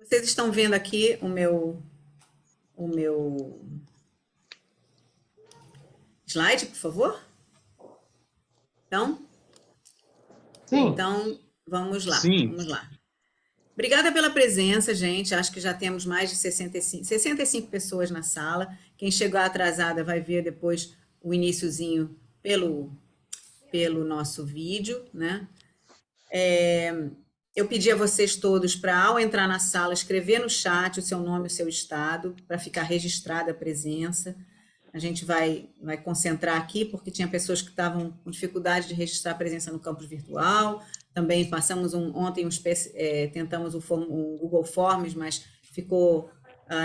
Vocês estão vendo aqui o meu slide, por favor? Então, Sim, então vamos lá, Sim, vamos lá. Obrigada pela presença, gente. Acho que já temos mais de 65 pessoas na sala. Quem chegar atrasada vai ver depois o iniciozinho pelo nosso vídeo, né? Eu pedi a vocês todos para, ao entrar na sala, escrever no chat o seu nome, o seu estado, para ficar registrada a presença. A gente vai concentrar aqui, porque tinha pessoas que estavam com dificuldade de registrar a presença no campus virtual. Também passamos ontem, tentamos o Google Forms, mas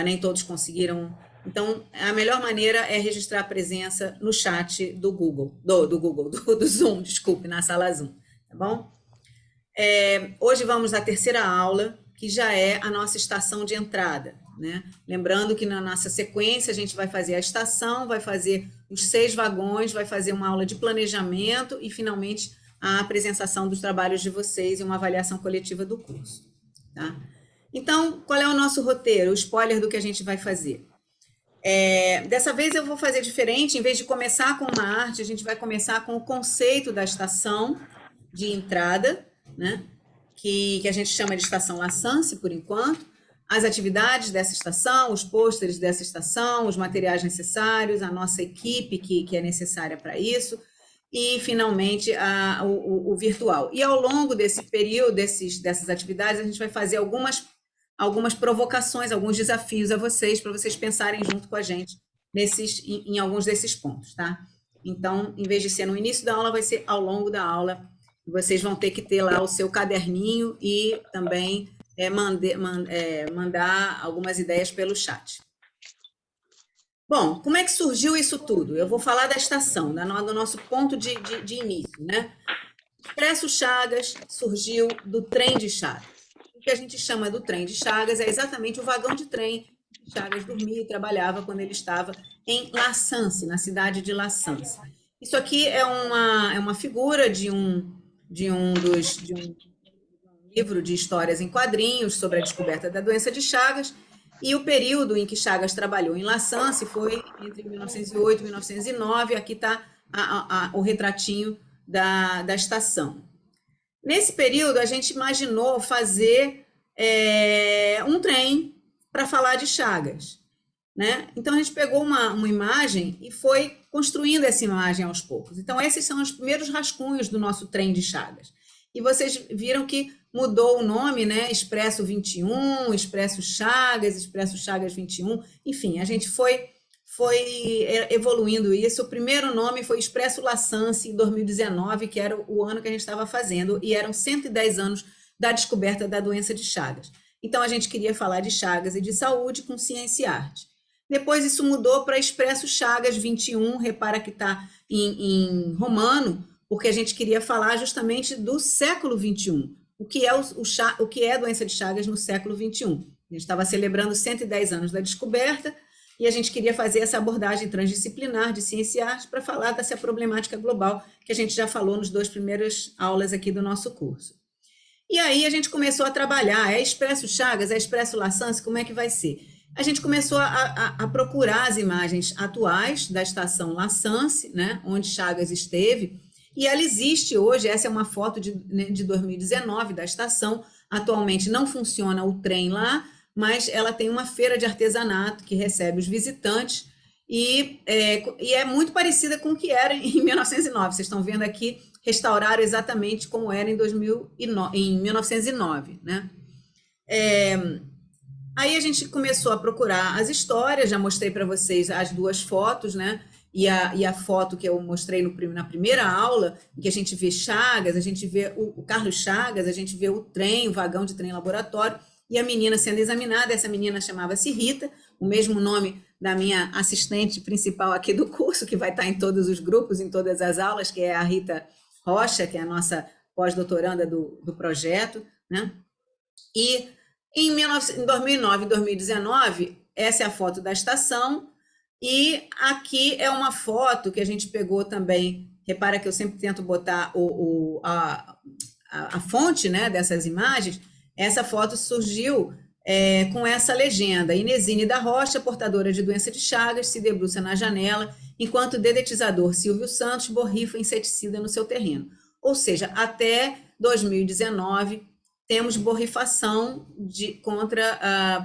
nem todos conseguiram. Então, a melhor maneira é registrar a presença no chat do Google, do Zoom, desculpe, na sala Zoom, tá bom? Hoje vamos à terceira aula, que já é a nossa estação de entrada, né? Lembrando que na nossa sequência a gente vai fazer a estação, vai fazer os 6 vagões, vai fazer uma aula de planejamento e, finalmente, a apresentação dos trabalhos de vocês e uma avaliação coletiva do curso, tá? Então, qual é o nosso roteiro? O spoiler do que a gente vai fazer. Dessa vez eu vou fazer diferente, em vez de começar com uma arte, a gente vai começar com o conceito da estação de entrada, né? Que a gente chama de estação Lassance, por enquanto, as atividades dessa estação, os pôsteres dessa estação, os materiais necessários, a nossa equipe que é necessária para isso, e, finalmente, o virtual. E, ao longo desse período, dessas atividades, a gente vai fazer algumas provocações, alguns desafios a vocês, para vocês pensarem junto com a gente em alguns desses pontos, tá? Então, em vez de ser no início da aula, vai ser ao longo da aula. Vocês vão ter que ter lá o seu caderninho e também mandar algumas ideias pelo chat. Bom, como é que surgiu isso tudo? Eu vou falar da estação, do nosso ponto de início, né? Expresso Chagas surgiu do trem de Chagas. O que a gente chama do trem de Chagas é exatamente o vagão de trem que Chagas dormia e trabalhava quando ele estava em La Sance, na cidade de La Sance. Isso aqui é uma figura de um livro de histórias em quadrinhos sobre a descoberta da doença de Chagas, e o período em que Chagas trabalhou em La Sance foi entre 1908 e 1909. Aqui está o retratinho da estação. Nesse período, a gente imaginou fazer um trem para falar de Chagas, né? Então, a gente pegou uma imagem e foi construindo essa imagem aos poucos. Então, esses são os primeiros rascunhos do nosso trem de Chagas. E vocês viram que mudou o nome, né? Expresso 21, Expresso Chagas 21. Enfim, a gente foi evoluindo isso. O primeiro nome foi Expresso Lassance, em 2019, que era o ano que a gente estava fazendo, e eram 110 anos da descoberta da doença de Chagas. Então, a gente queria falar de Chagas e de saúde com ciência e arte. Depois, isso mudou para Expresso Chagas 21, repara que está em romano, porque a gente queria falar justamente do século 21, o que é a doença de Chagas no século 21. A gente estava celebrando 110 anos da descoberta, e a gente queria fazer essa abordagem transdisciplinar de ciência e arte para falar dessa problemática global que a gente já falou nas 2 primeiras aulas aqui do nosso curso. E aí a gente começou a trabalhar, Expresso Chagas, Expresso Lassance, como é que vai ser? A gente começou a procurar as imagens atuais da estação Lassance, né, onde Chagas esteve, e ela existe hoje. Essa é uma foto de 2019 da estação. Atualmente não funciona o trem lá, mas ela tem uma feira de artesanato que recebe os visitantes, e é muito parecida com o que era em 1909. Vocês estão vendo aqui, restauraram exatamente como era em 1909, né? Aí a gente começou a procurar as histórias. Já mostrei para vocês as 2 fotos, né? E a foto que eu mostrei na primeira aula, em que a gente vê Chagas, a gente vê o Carlos Chagas, a gente vê o trem, o vagão de trem laboratório, e a menina sendo examinada. Essa menina chamava-se Rita, o mesmo nome da minha assistente principal aqui do curso, que vai estar em todos os grupos, em todas as aulas, que é a Rita Rocha, que é a nossa pós-doutoranda do projeto, né? E em 2009 e 2019, essa é a foto da estação, e aqui é uma foto que a gente pegou também. Repara que eu sempre tento botar a fonte, né, dessas imagens. Essa foto surgiu com essa legenda: Inesine da Rocha, portadora de doença de Chagas, se debruça na janela, enquanto o dedetizador Silvio Santos borrifa inseticida no seu terreno. Ou seja, até 2019, temos borrifação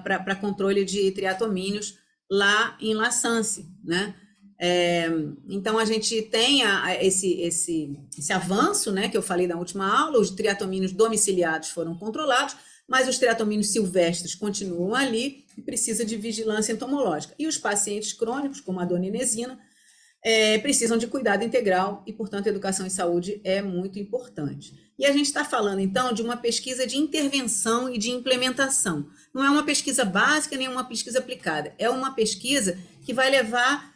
para controle de triatomíneos lá em La Sance, né? Então, a gente tem esse avanço, né, que eu falei na última aula. Os triatomíneos domiciliados foram controlados, mas os triatomíneos silvestres continuam ali e precisa de vigilância entomológica. E os pacientes crônicos, como a dona Inesina, precisam de cuidado integral e, portanto, educação e saúde é muito importante. E a gente está falando, então, de uma pesquisa de intervenção e de implementação. Não é uma pesquisa básica nem uma pesquisa aplicada, é uma pesquisa que vai levar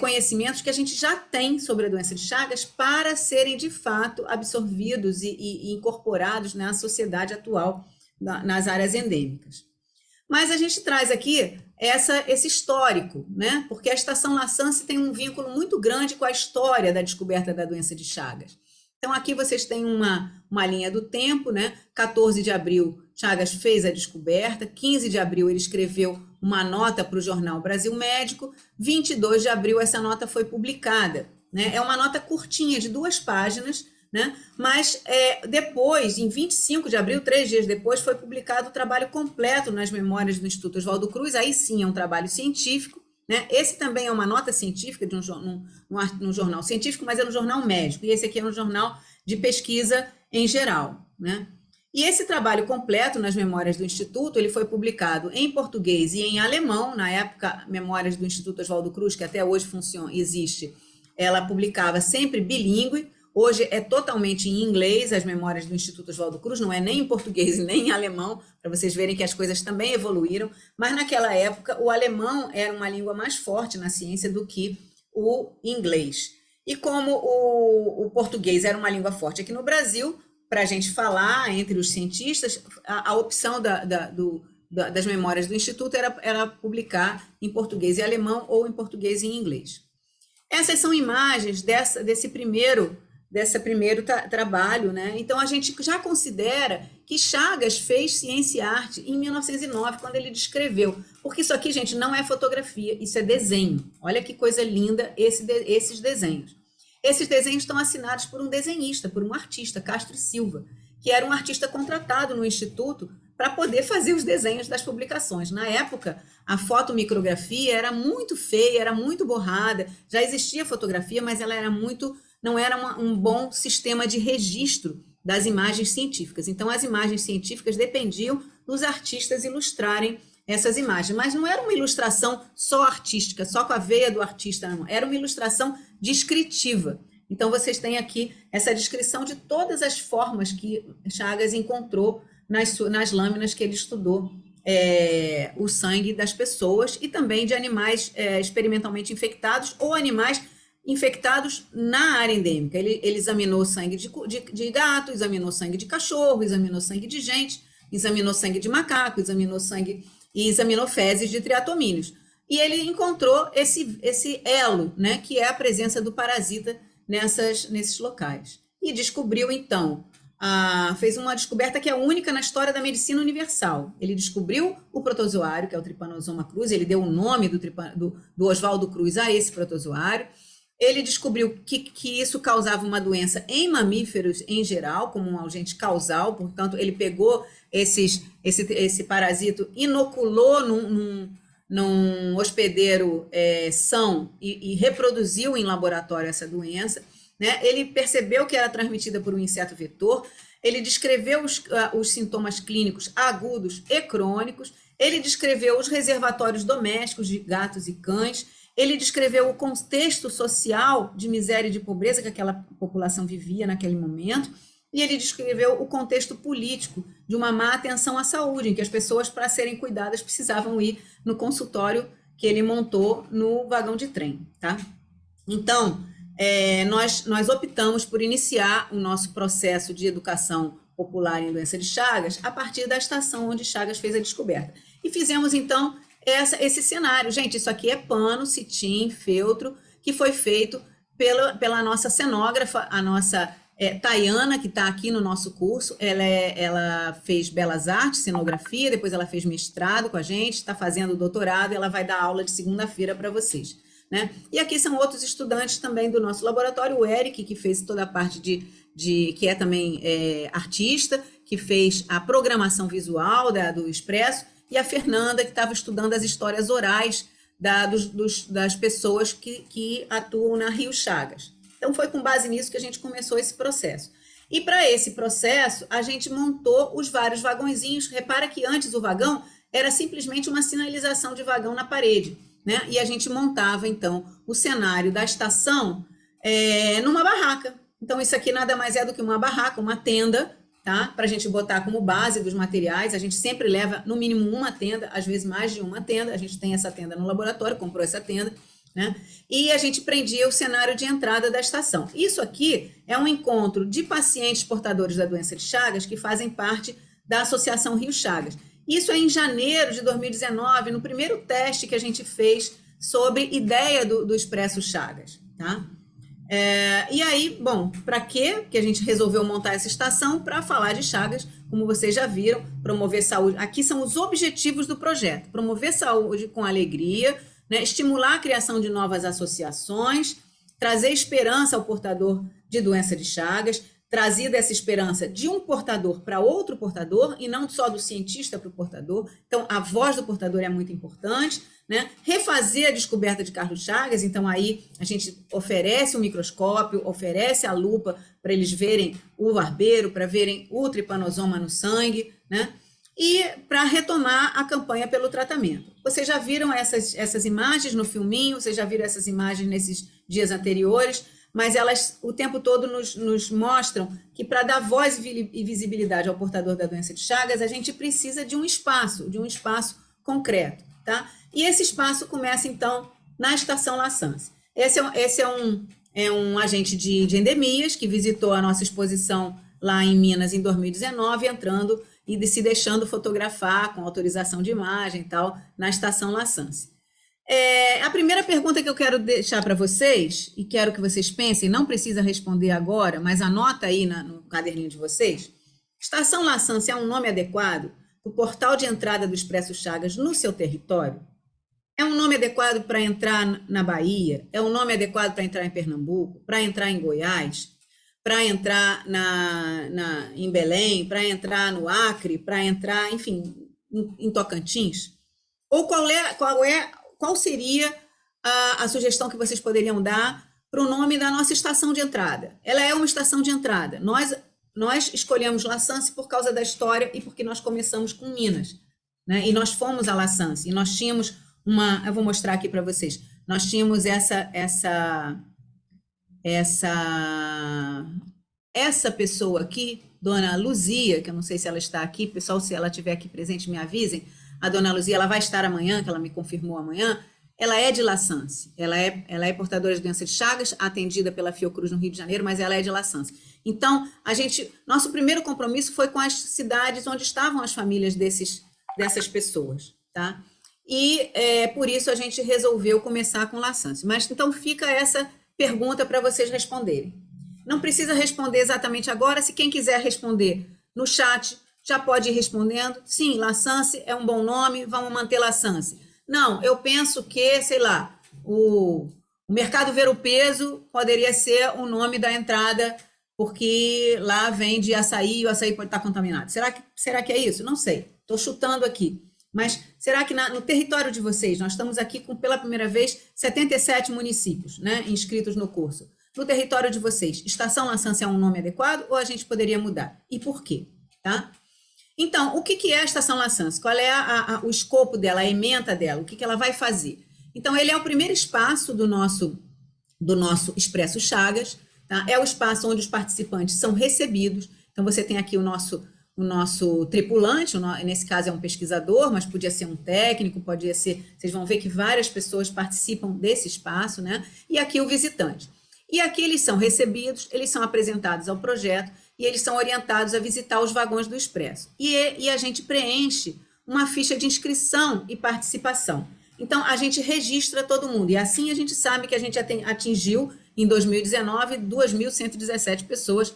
conhecimentos que a gente já tem sobre a doença de Chagas para serem, de fato, absorvidos e incorporados na sociedade atual, nas áreas endêmicas. Mas a gente traz aqui esse histórico, né? Porque a Estação La Sance tem um vínculo muito grande com a história da descoberta da doença de Chagas. Então, aqui vocês têm uma linha do tempo, né? 14 de abril, Chagas fez a descoberta. 15 de abril, ele escreveu uma nota para o jornal Brasil Médico. 22 de abril, essa nota foi publicada, né? É uma nota curtinha, de 2 páginas, né? Mas depois, em 25 de abril, 3 dias depois, foi publicado o trabalho completo nas memórias do Instituto Oswaldo Cruz. Aí sim é um trabalho científico, né? Esse também é uma nota científica de num jornal científico, mas é no jornal médico, e esse aqui é no jornal de pesquisa em geral, né? E esse trabalho completo nas memórias do Instituto, ele foi publicado em português e em alemão. Na época, Memórias do Instituto Oswaldo Cruz, que até hoje existe, ela publicava sempre bilíngue. Hoje é totalmente em inglês as memórias do Instituto Oswaldo Cruz, não é nem em português e nem em alemão, para vocês verem que as coisas também evoluíram, mas naquela época o alemão era uma língua mais forte na ciência do que o inglês. E como o português era uma língua forte aqui no Brasil, para a gente falar entre os cientistas, a opção das memórias do Instituto era publicar em português e alemão ou em português e em inglês. Essas são imagens desse primeiro trabalho, né? Então, a gente já considera que Chagas fez ciência e arte em 1909, quando ele descreveu. Porque isso aqui, gente, não é fotografia, isso é desenho. Olha que coisa linda esses desenhos. Esses desenhos estão assinados por um desenhista, por um artista, Castro Silva, que era um artista contratado no Instituto para poder fazer os desenhos das publicações. Na época, a fotomicrografia era muito feia, era muito borrada, já existia fotografia, mas ela não era um bom sistema de registro das imagens científicas. Então, as imagens científicas dependiam dos artistas ilustrarem essas imagens, mas não era uma ilustração só artística, só com a veia do artista, não. Era uma ilustração descritiva. Então, vocês têm aqui essa descrição de todas as formas que Chagas encontrou nas lâminas que ele estudou o sangue das pessoas e também de animais experimentalmente infectados ou animais infectados na área endêmica. Ele examinou sangue de gato, examinou sangue de cachorro, examinou sangue de gente, examinou sangue de macaco, examinou fezes de triatomíneos. E ele encontrou esse elo, né, que é a presença do parasita nesses locais. E descobriu, então, fez uma descoberta que é única na história da medicina universal. Ele descobriu o protozoário, que é o Trypanosoma cruzi. Ele deu o nome do Oswaldo Cruz a esse protozoário. Ele descobriu que isso causava uma doença em mamíferos em geral, como um agente causal. Portanto, ele pegou esse parasito, inoculou num hospedeiro são e reproduziu em laboratório essa doença, né? Ele percebeu que era transmitida por um inseto vetor. Ele descreveu os sintomas clínicos agudos e crônicos. Ele descreveu os reservatórios domésticos de gatos e cães. Ele descreveu o contexto social de miséria e de pobreza que aquela população vivia naquele momento, e ele descreveu o contexto político de uma má atenção à saúde, em que as pessoas, para serem cuidadas, precisavam ir no consultório que ele montou no vagão de trem, tá? Então, nós optamos por iniciar o nosso processo de educação popular em doença de Chagas a partir da estação onde Chagas fez a descoberta. E fizemos, então, esse cenário. Gente, isso aqui é pano, cetim, feltro, que foi feito pela nossa cenógrafa, a nossa Tayana, que está aqui no nosso curso, ela fez Belas Artes, cenografia, depois ela fez mestrado com a gente, está fazendo doutorado, e ela vai dar aula de segunda-feira para vocês, né? E aqui são outros estudantes também do nosso laboratório, o Eric, que fez toda a parte que é também artista, que fez a programação visual do Expresso, e a Fernanda, que estava estudando as histórias orais das pessoas que atuam na Rio Chagas. Então, foi com base nisso que a gente começou esse processo. E para esse processo, a gente montou os vários vagõezinhos. Repara que antes o vagão era simplesmente uma sinalização de vagão na parede, né? E a gente montava, então, o cenário da estação numa barraca. Então, isso aqui nada mais é do que uma barraca, uma tenda, tá? Para a gente botar como base dos materiais. A gente sempre leva, no mínimo, uma tenda, às vezes mais de uma tenda. A gente tem essa tenda no laboratório, comprou essa tenda, né? E a gente prendia o cenário de entrada da estação. Isso aqui é um encontro de pacientes portadores da doença de Chagas que fazem parte da Associação Rio Chagas. Isso é em janeiro de 2019, no primeiro teste que a gente fez sobre ideia do Expresso Chagas, tá? E aí, bom, para quê que a gente resolveu montar essa estação? Para falar de Chagas, como vocês já viram, promover saúde. Aqui são os objetivos do projeto: promover saúde com alegria, né, estimular a criação de novas associações, trazer esperança ao portador de doença de Chagas, trazida essa esperança de um portador para outro portador, e não só do cientista para o portador. Então, a voz do portador é muito importante, né? Refazer a descoberta de Carlos Chagas. Então, aí a gente oferece o microscópio, oferece a lupa para eles verem o barbeiro, para verem o tripanosoma no sangue, né? E para retomar a campanha pelo tratamento. Vocês já viram essas imagens no filminho, vocês já viram essas imagens nesses dias anteriores, mas elas o tempo todo nos mostram que para dar voz e visibilidade ao portador da doença de Chagas, a gente precisa de um espaço concreto, tá? E esse espaço começa, então, na Estação La Sance. Esse é um agente de endemias que visitou a nossa exposição lá em Minas em 2019, entrando e se deixando fotografar com autorização de imagem e tal, na Estação La Sance. A primeira pergunta que eu quero deixar para vocês, e quero que vocês pensem, não precisa responder agora, mas anota aí no caderninho de vocês: Estação La Sance é um nome adequado para o portal de entrada do Expresso Chagas no seu território? É um nome adequado para entrar na Bahia? É um nome adequado para entrar em Pernambuco? Para entrar em Goiás? Para entrar em Belém, para entrar no Acre, para entrar, enfim, em Tocantins? Ou qual seria a sugestão que vocês poderiam dar para o nome da nossa estação de entrada? Ela é uma estação de entrada. Nós escolhemos La Sance por causa da história e porque nós começamos com Minas, né? E nós fomos a La Sance, e nós tínhamos eu vou mostrar aqui para vocês, nós tínhamos essa pessoa aqui, Dona Luzia, que eu não sei se ela está aqui, pessoal, se ela estiver aqui presente, me avisem. A Dona Luzia, ela vai estar amanhã, que ela me confirmou amanhã. Ela é de La Sance, ela é portadora de doença de Chagas, atendida pela Fiocruz no Rio de Janeiro, mas ela é de La Sance. Então, nosso primeiro compromisso foi com as cidades onde estavam as famílias dessas pessoas, tá? E por isso a gente resolveu começar com La Sance. Mas então fica essa pergunta para vocês responderem. Não precisa responder exatamente agora. Se quem quiser responder no chat, já pode ir respondendo. Sim, La Sance é um bom nome, vamos manter La Sance. Não, eu penso que, sei lá, o Mercado Ver o Peso poderia ser o nome da entrada, porque lá vende açaí e o açaí pode estar contaminado. Será que é isso? Não sei, estou chutando aqui. Mas será que no território de vocês, nós estamos aqui com, pela primeira vez, 77 municípios, né, inscritos no curso. No território de vocês, Estação La Sance é um nome adequado ou a gente poderia mudar? E por quê? Tá? Então, o que é a Estação La Sance? Qual é o escopo dela, a ementa dela? O que ela vai fazer? Então, ele é o primeiro espaço do nosso Expresso Chagas, tá? É o espaço onde os participantes são recebidos. Então, você tem aqui o nosso tripulante, nesse caso é um pesquisador, mas podia ser um técnico, podia ser... Vocês vão ver que várias pessoas participam desse espaço, né? E aqui o visitante. E aqui eles são recebidos, eles são apresentados ao projeto e eles são orientados a visitar os vagões do Expresso. E a gente preenche uma ficha de inscrição e participação. Então, a gente registra todo mundo. E assim a gente sabe que a gente atingiu, em 2019, 2.117 pessoas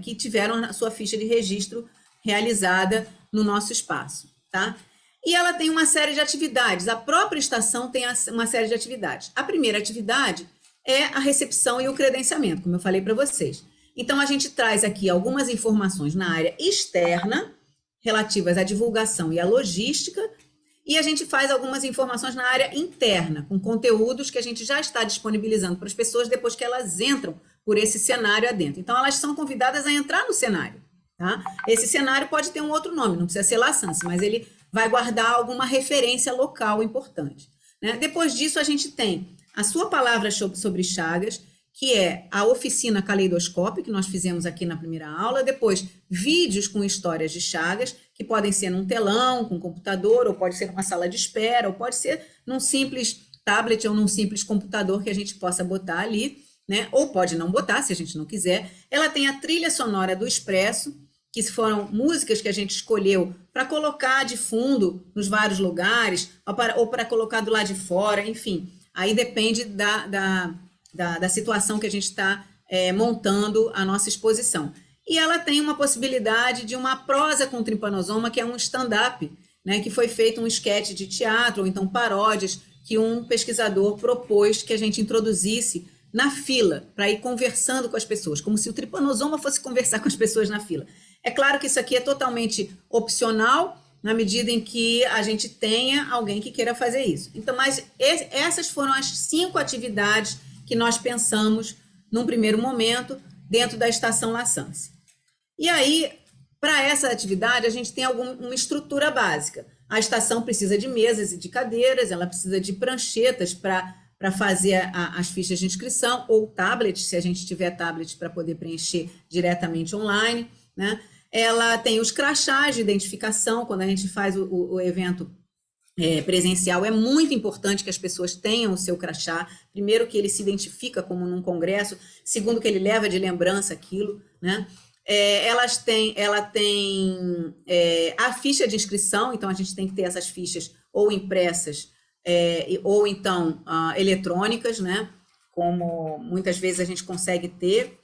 que tiveram a sua ficha de registro realizada no nosso espaço, tá? E ela tem uma série de atividades, a própria estação tem uma série de atividades. A primeira atividade é a recepção e o credenciamento, como eu falei para vocês. Então, a gente traz aqui algumas informações na área externa, relativas à divulgação e à logística, e a gente faz algumas informações na área interna, com conteúdos que a gente já está disponibilizando para as pessoas depois que elas entram por esse cenário adentro. Então, elas são convidadas a entrar no cenário, tá? Esse cenário pode ter um outro nome, não precisa ser Laçance, mas ele vai guardar alguma referência local importante, né? Depois disso, a gente tem a sua palavra sobre Chagas, que é a oficina Caleidoscópio, que nós fizemos aqui na primeira aula, depois vídeos com histórias de Chagas, que podem ser num telão, com computador, ou pode ser numa sala de espera, ou pode ser num simples tablet ou num simples computador que a gente possa botar ali, né? Ou pode não botar, se a gente não quiser. Ela tem a trilha sonora do Expresso, que foram músicas que a gente escolheu para colocar de fundo nos vários lugares, ou para colocar do lado de fora, enfim. Aí depende da situação que a gente está montando a nossa exposição. E ela tem uma possibilidade de uma prosa com tripanosoma, que é um stand-up, né, que foi feito um esquete de teatro, ou então paródias, que um pesquisador propôs que a gente introduzisse na fila, para ir conversando com as pessoas, como se o tripanosoma fosse conversar com as pessoas na fila. É claro que isso aqui é totalmente opcional, na medida em que a gente tenha alguém que queira fazer isso. Então, mas essas foram as 5 atividades que nós pensamos, num primeiro momento, dentro da estação Laçance. E aí, para essa atividade, a gente tem uma estrutura básica. A estação precisa de mesas e de cadeiras, ela precisa de pranchetas para fazer as fichas de inscrição, ou tablets, se a gente tiver tablets para poder preencher diretamente online, né? Ela tem os crachás de identificação, quando a gente faz o evento presencial, é muito importante que as pessoas tenham o seu crachá. Primeiro, que ele se identifica como num congresso. Segundo, que ele leva de lembrança aquilo, né? Ela tem a ficha de inscrição, então a gente tem que ter essas fichas ou impressas ou então eletrônicas, né? Como muitas vezes a gente consegue ter.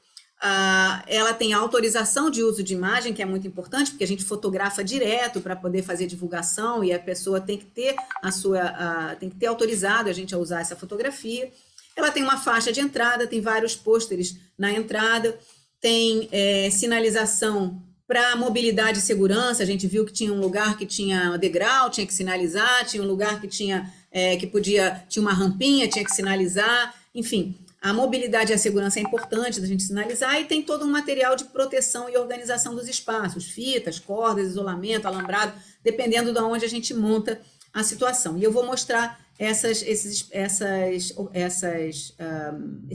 Ela tem a autorização de uso de imagem, que é muito importante, porque a gente fotografa direto para poder fazer divulgação e a pessoa tem que ter tem que ter autorizado a gente a usar essa fotografia. Ela tem uma faixa de entrada, tem vários pôsteres na entrada, tem sinalização para mobilidade e segurança. A gente viu que tinha um lugar que tinha degrau, tinha que sinalizar, tinha um lugar que tinha uma rampinha, tinha que sinalizar, enfim. A mobilidade e a segurança é importante da gente sinalizar, e tem todo um material de proteção e organização dos espaços, fitas, cordas, isolamento, alambrado, dependendo de onde a gente monta a situação. E eu vou mostrar esses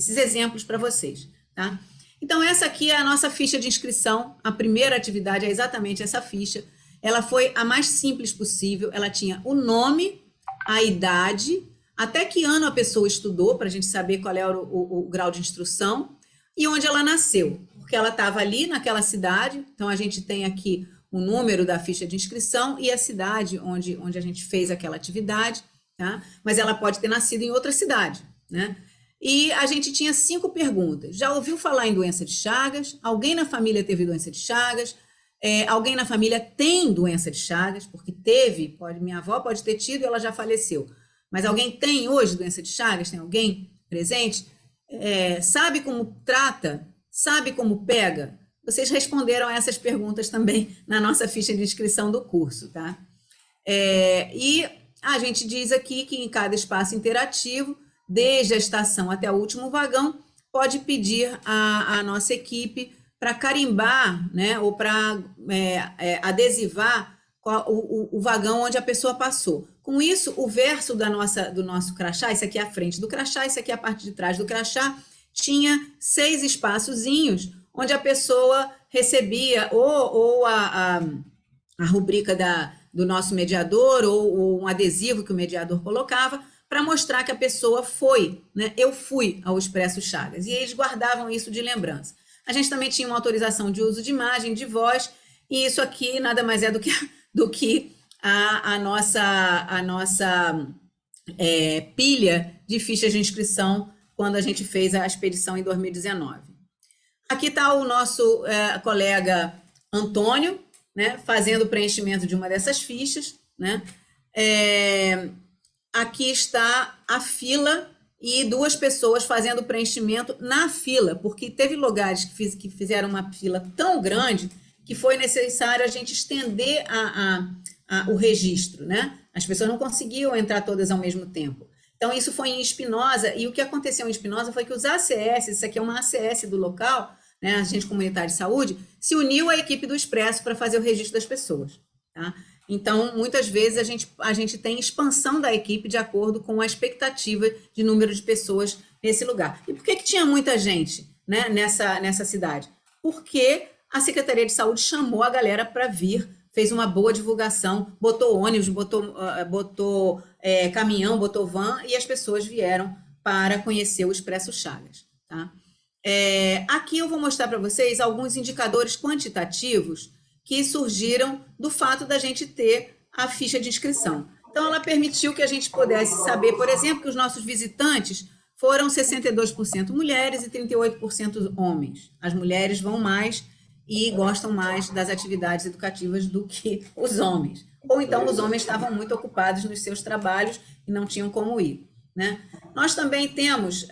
exemplos para vocês, tá? Então, essa aqui é a nossa ficha de inscrição. A primeira atividade é exatamente essa ficha. Ela foi a mais simples possível. Ela tinha o nome, a idade, até que ano a pessoa estudou, para a gente saber qual era o grau de instrução, e onde ela nasceu, porque ela estava ali naquela cidade. Então, a gente tem aqui o número da ficha de inscrição e a cidade onde a gente fez aquela atividade, tá? Mas ela pode ter nascido em outra cidade, né? E a gente tinha 5 perguntas. Já ouviu falar em doença de Chagas? Alguém na família teve doença de Chagas? Alguém na família tem doença de Chagas? Porque teve, minha avó pode ter tido e ela já faleceu. Mas alguém tem hoje doença de Chagas? Tem alguém presente? Sabe como trata? Sabe como pega? Vocês responderam a essas perguntas também na nossa ficha de inscrição do curso, tá? E a gente diz aqui que em cada espaço interativo, desde a estação até o último vagão, pode pedir a nossa equipe para carimbar, né, ou para adesivar o vagão onde a pessoa passou. Com isso, o verso do nosso crachá, isso aqui é a frente do crachá, isso aqui é a parte de trás do crachá, tinha 6 espaçozinhos onde a pessoa recebia ou a rubrica do nosso mediador ou um adesivo que o mediador colocava para mostrar que a pessoa foi, né? Eu fui ao Expresso Chagas. E eles guardavam isso de lembrança. A gente também tinha uma autorização de uso de imagem, de voz, e isso aqui nada mais é do que a nossa pilha de fichas de inscrição quando a gente fez a expedição em 2019. Aqui está o nosso colega Antônio, né, fazendo o preenchimento de uma dessas fichas, né? Aqui está a fila e 2 pessoas fazendo o preenchimento na fila, porque teve lugares que fizeram uma fila tão grande que foi necessário a gente estender o registro, né? As pessoas não conseguiam entrar todas ao mesmo tempo. Então, isso foi em Espinosa, e o que aconteceu em Espinosa foi que os ACS, isso aqui é uma ACS do local, né, Agente Comunitário de Saúde, se uniu à equipe do Expresso para fazer o registro das pessoas, tá? Então, muitas vezes, a gente tem expansão da equipe de acordo com a expectativa de número de pessoas nesse lugar. E por que tinha muita gente, né, nessa cidade? Porque a Secretaria de Saúde chamou a galera para vir, fez uma boa divulgação, botou ônibus, botou caminhão, botou van, e as pessoas vieram para conhecer o Expresso Chagas, tá? Aqui eu vou mostrar para vocês alguns indicadores quantitativos que surgiram do fato da gente ter a ficha de inscrição. Então, ela permitiu que a gente pudesse saber, por exemplo, que os nossos visitantes foram 62% mulheres e 38% homens. As mulheres vão mais e gostam mais das atividades educativas do que os homens. Ou então os homens estavam muito ocupados nos seus trabalhos e não tinham como ir, né? Nós também temos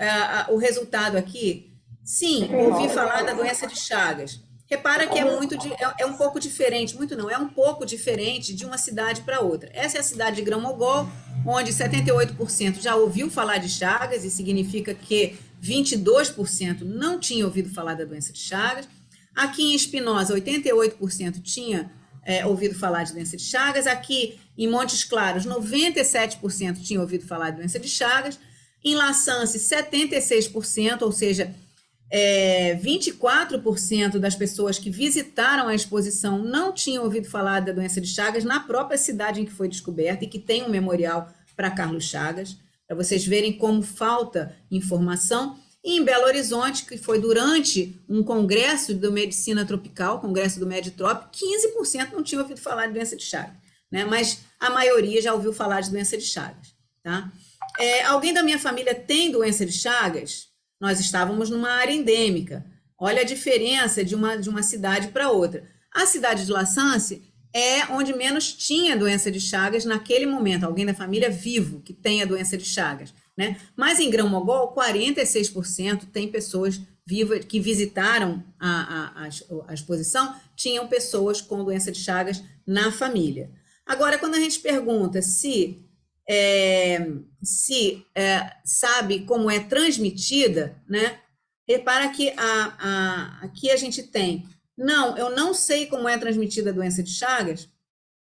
o resultado aqui. Sim, ouvi falar da doença de Chagas. Repara que é um pouco diferente, muito não, é um pouco diferente de uma cidade para outra. Essa é a cidade de Grão-Mogol, onde 78% já ouviu falar de Chagas, e significa que 22% não tinha ouvido falar da doença de Chagas. Aqui em Espinosa, 88% tinha ouvido falar de doença de Chagas. Aqui em Montes Claros, 97% tinha ouvido falar de doença de Chagas. Em Laçance, 76%, ou seja, 24% das pessoas que visitaram a exposição não tinham ouvido falar da doença de Chagas na própria cidade em que foi descoberta e que tem um memorial para Carlos Chagas, para vocês verem como falta informação. E em Belo Horizonte, que foi durante um congresso do Medicina Tropical, congresso do Meditrop, 15% não tinha ouvido falar de doença de Chagas, né? Mas a maioria já ouviu falar de doença de Chagas, tá? Alguém da minha família tem doença de Chagas? Nós estávamos numa área endêmica. Olha a diferença de uma cidade para outra. A cidade de Laçance é onde menos tinha doença de Chagas naquele momento, alguém da família vivo que tem a doença de Chagas, né? Mas em Grão-Mogol, 46% tem pessoas vivas que visitaram a exposição, tinham pessoas com doença de Chagas na família. Agora, quando a gente pergunta se sabe como é transmitida, né? Repara que aqui a gente tem, não, eu não sei como é transmitida a doença de Chagas.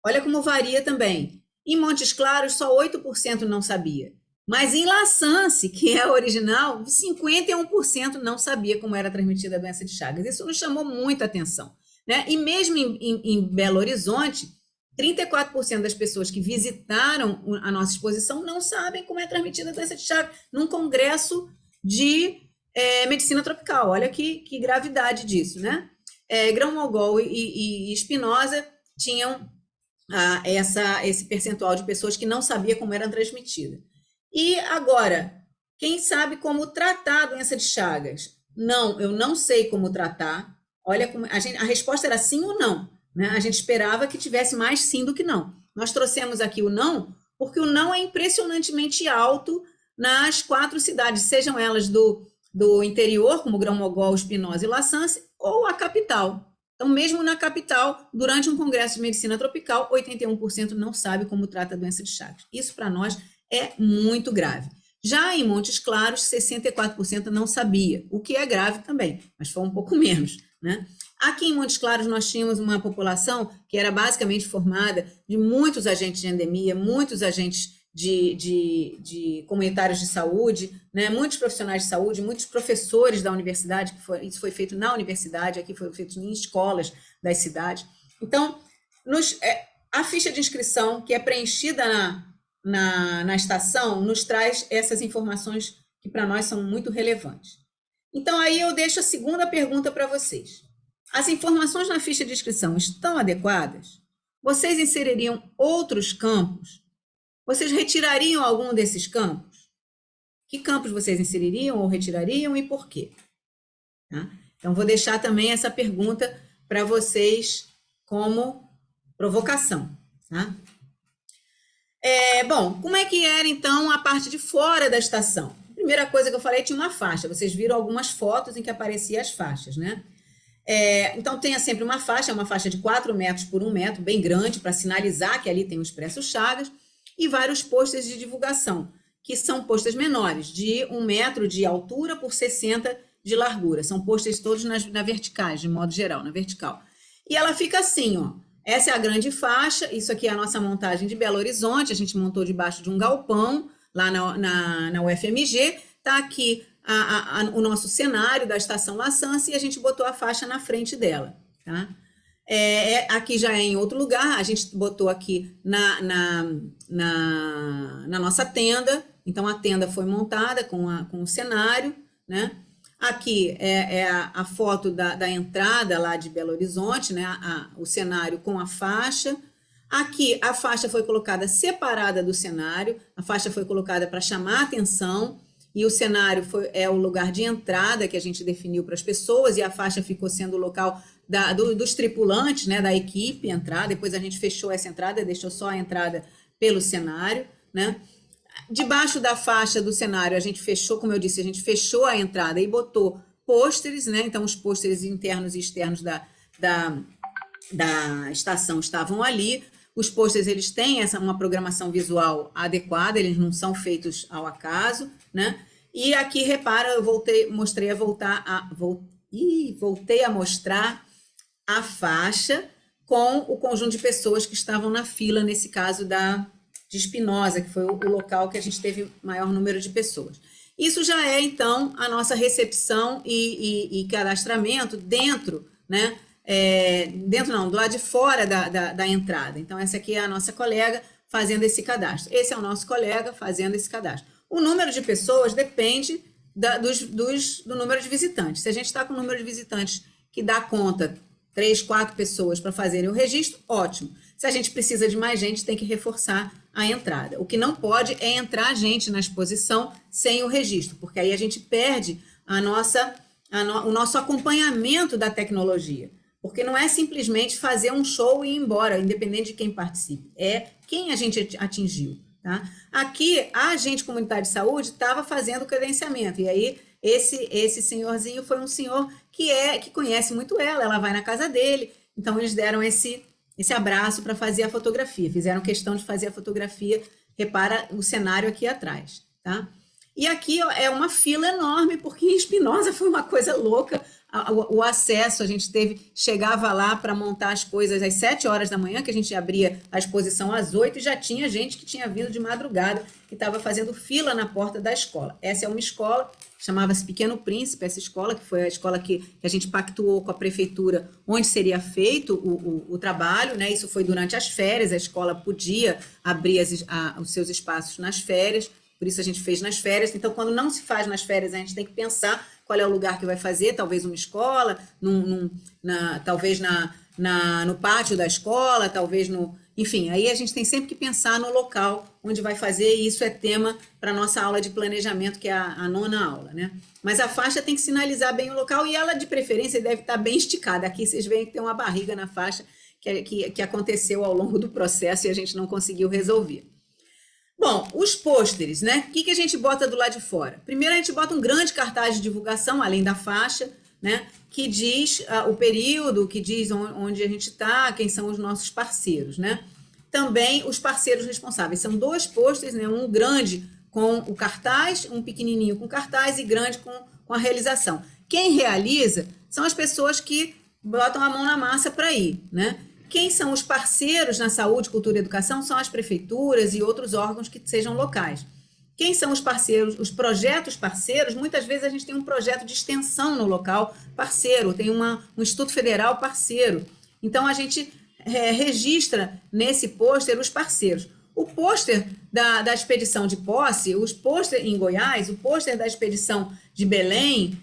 Olha como varia também. Em Montes Claros, só 8% não sabia. Mas em Laçance, que é a original, 51% não sabia como era transmitida a doença de Chagas. Isso nos chamou muita atenção, né? E mesmo em Belo Horizonte, 34% das pessoas que visitaram a nossa exposição não sabem como é transmitida a doença de Chagas num congresso de medicina tropical. Olha que gravidade disso, né? Grão-Mogol e Espinosa tinham esse percentual de pessoas que não sabia como era transmitida. E agora, quem sabe como tratar a doença de Chagas? Não, eu não sei como tratar. Olha, a resposta era sim ou não, né? A gente esperava que tivesse mais sim do que não. Nós trouxemos aqui o não, porque o não é impressionantemente alto nas 4 cidades, sejam elas do interior, como Grão-Mogol, Espinosa e Laçance, ou a capital. Então, mesmo na capital, durante um congresso de medicina tropical, 81% não sabe como trata a doença de Chagas. Isso, para nós, é muito grave. Já em Montes Claros, 64% não sabia, o que é grave também, mas foi um pouco menos, né? Aqui em Montes Claros, nós tínhamos uma população que era basicamente formada de muitos agentes de endemia, muitos agentes de comunitários de saúde, né? Muitos profissionais de saúde, muitos professores da universidade, isso foi feito na universidade, aqui foi feito em escolas das cidades. Então, a ficha de inscrição, que é preenchida na estação, nos traz essas informações que para nós são muito relevantes. Então, aí eu deixo a segunda pergunta para vocês. As informações na ficha de inscrição estão adequadas? Vocês inseririam outros campos? Vocês retirariam algum desses campos? Que campos vocês inseririam ou retirariam e por quê? Tá? Então, vou deixar também essa pergunta para vocês como provocação, tá? Bom, como é que era, então, a parte de fora da estação? Primeira coisa que eu falei, tinha uma faixa. Vocês viram algumas fotos em que apareciam as faixas, né? Então, tenha sempre uma faixa de 4 metros por 1 metro, bem grande, para sinalizar que ali tem o Expresso Chagas, e vários pôsteres de divulgação, que são pôsteres menores, de 1 metro de altura por 60 de largura. São pôsteres todos na verticais, de modo geral, na vertical. E ela fica assim, ó. Essa é a grande faixa, isso aqui é a nossa montagem de Belo Horizonte, a gente montou debaixo de um galpão, lá na UFMG, está aqui o nosso cenário da estação La Sance e a gente botou a faixa na frente dela, tá? Aqui já é em outro lugar, a gente botou aqui na nossa tenda, então a tenda foi montada com o cenário, né? Aqui é a foto da entrada lá de Belo Horizonte, né? O cenário com a faixa. Aqui a faixa foi colocada separada do cenário, a faixa foi colocada para chamar a atenção, e o cenário é o lugar de entrada que a gente definiu para as pessoas, e a faixa ficou sendo o local dos tripulantes, né, da equipe entrar. Depois a gente fechou essa entrada, deixou só a entrada pelo cenário, né? Debaixo da faixa do cenário, a gente fechou, como eu disse, a gente fechou a entrada e botou pôsteres, né? Então, os pôsteres internos e externos da estação estavam ali. Os pôsteres, eles têm uma programação visual adequada, eles não são feitos ao acaso, né? E aqui, repara, eu voltei a mostrar a faixa com o conjunto de pessoas que estavam na fila, nesse caso de Espinosa, que foi o local que a gente teve maior número de pessoas. Isso já é, então, a nossa recepção e cadastramento dentro, né? Do lado de fora da entrada. Então, essa aqui é a nossa colega fazendo esse cadastro. Esse é o nosso colega fazendo esse cadastro. O número de pessoas depende do número de visitantes. Se a gente está com um número de visitantes que dá conta, 3, 4 pessoas para fazerem o registro, ótimo. Se a gente precisa de mais gente, tem que reforçar a entrada. O que não pode é entrar gente na exposição sem o registro, porque aí a gente perde o nosso acompanhamento da tecnologia. Porque não é simplesmente fazer um show e ir embora, independente de quem participe. É quem a gente atingiu, tá? Aqui, a agente comunitário de saúde estava fazendo o credenciamento. E aí, esse senhorzinho foi um senhor que conhece muito ela vai na casa dele. Então, eles deram esse abraço para fazer a fotografia. Fizeram questão de fazer a fotografia. Repara o cenário aqui atrás, tá? E aqui é uma fila enorme, porque em Espinosa foi uma coisa louca. O acesso, a gente chegava lá para montar as coisas às 7 horas da manhã, que a gente abria a exposição às 8, e já tinha gente que tinha vindo de madrugada, que estava fazendo fila na porta da escola. Essa é uma escola, chamava-se Pequeno Príncipe, essa escola, que foi a escola que a gente pactuou com a prefeitura, onde seria feito o trabalho, né? Isso foi durante as férias, a escola podia abrir os seus espaços nas férias, por isso a gente fez nas férias. Então, quando não se faz nas férias, a gente tem que pensar qual é o lugar que vai fazer, talvez uma escola, talvez no pátio da escola, talvez enfim, aí a gente tem sempre que pensar no local onde vai fazer, e isso é tema para a nossa aula de planejamento, que é a 9ª aula, né? Mas a faixa tem que sinalizar bem o local, e ela, de preferência, deve estar bem esticada. Aqui vocês veem que tem uma barriga na faixa que aconteceu ao longo do processo e a gente não conseguiu resolver. Bom, os pôsteres, né? O que a gente bota do lado de fora? Primeiro, a gente bota um grande cartaz de divulgação, além da faixa, né? Que diz o período, que diz onde a gente está, quem são os nossos parceiros, né? Também os parceiros responsáveis. São 2 pôsteres, né? Um grande com o cartaz, um pequenininho com cartaz e grande com a realização. Quem realiza são as pessoas que botam a mão na massa para ir, né? Quem são os parceiros na saúde, cultura e educação são as prefeituras e outros órgãos que sejam locais. Quem são os parceiros, os projetos parceiros? Muitas vezes a gente tem um projeto de extensão no local parceiro, tem um Instituto Federal parceiro. Então, a gente registra nesse pôster os parceiros. O pôster da expedição de posse, os pôster em Goiás, o pôster da expedição de Belém,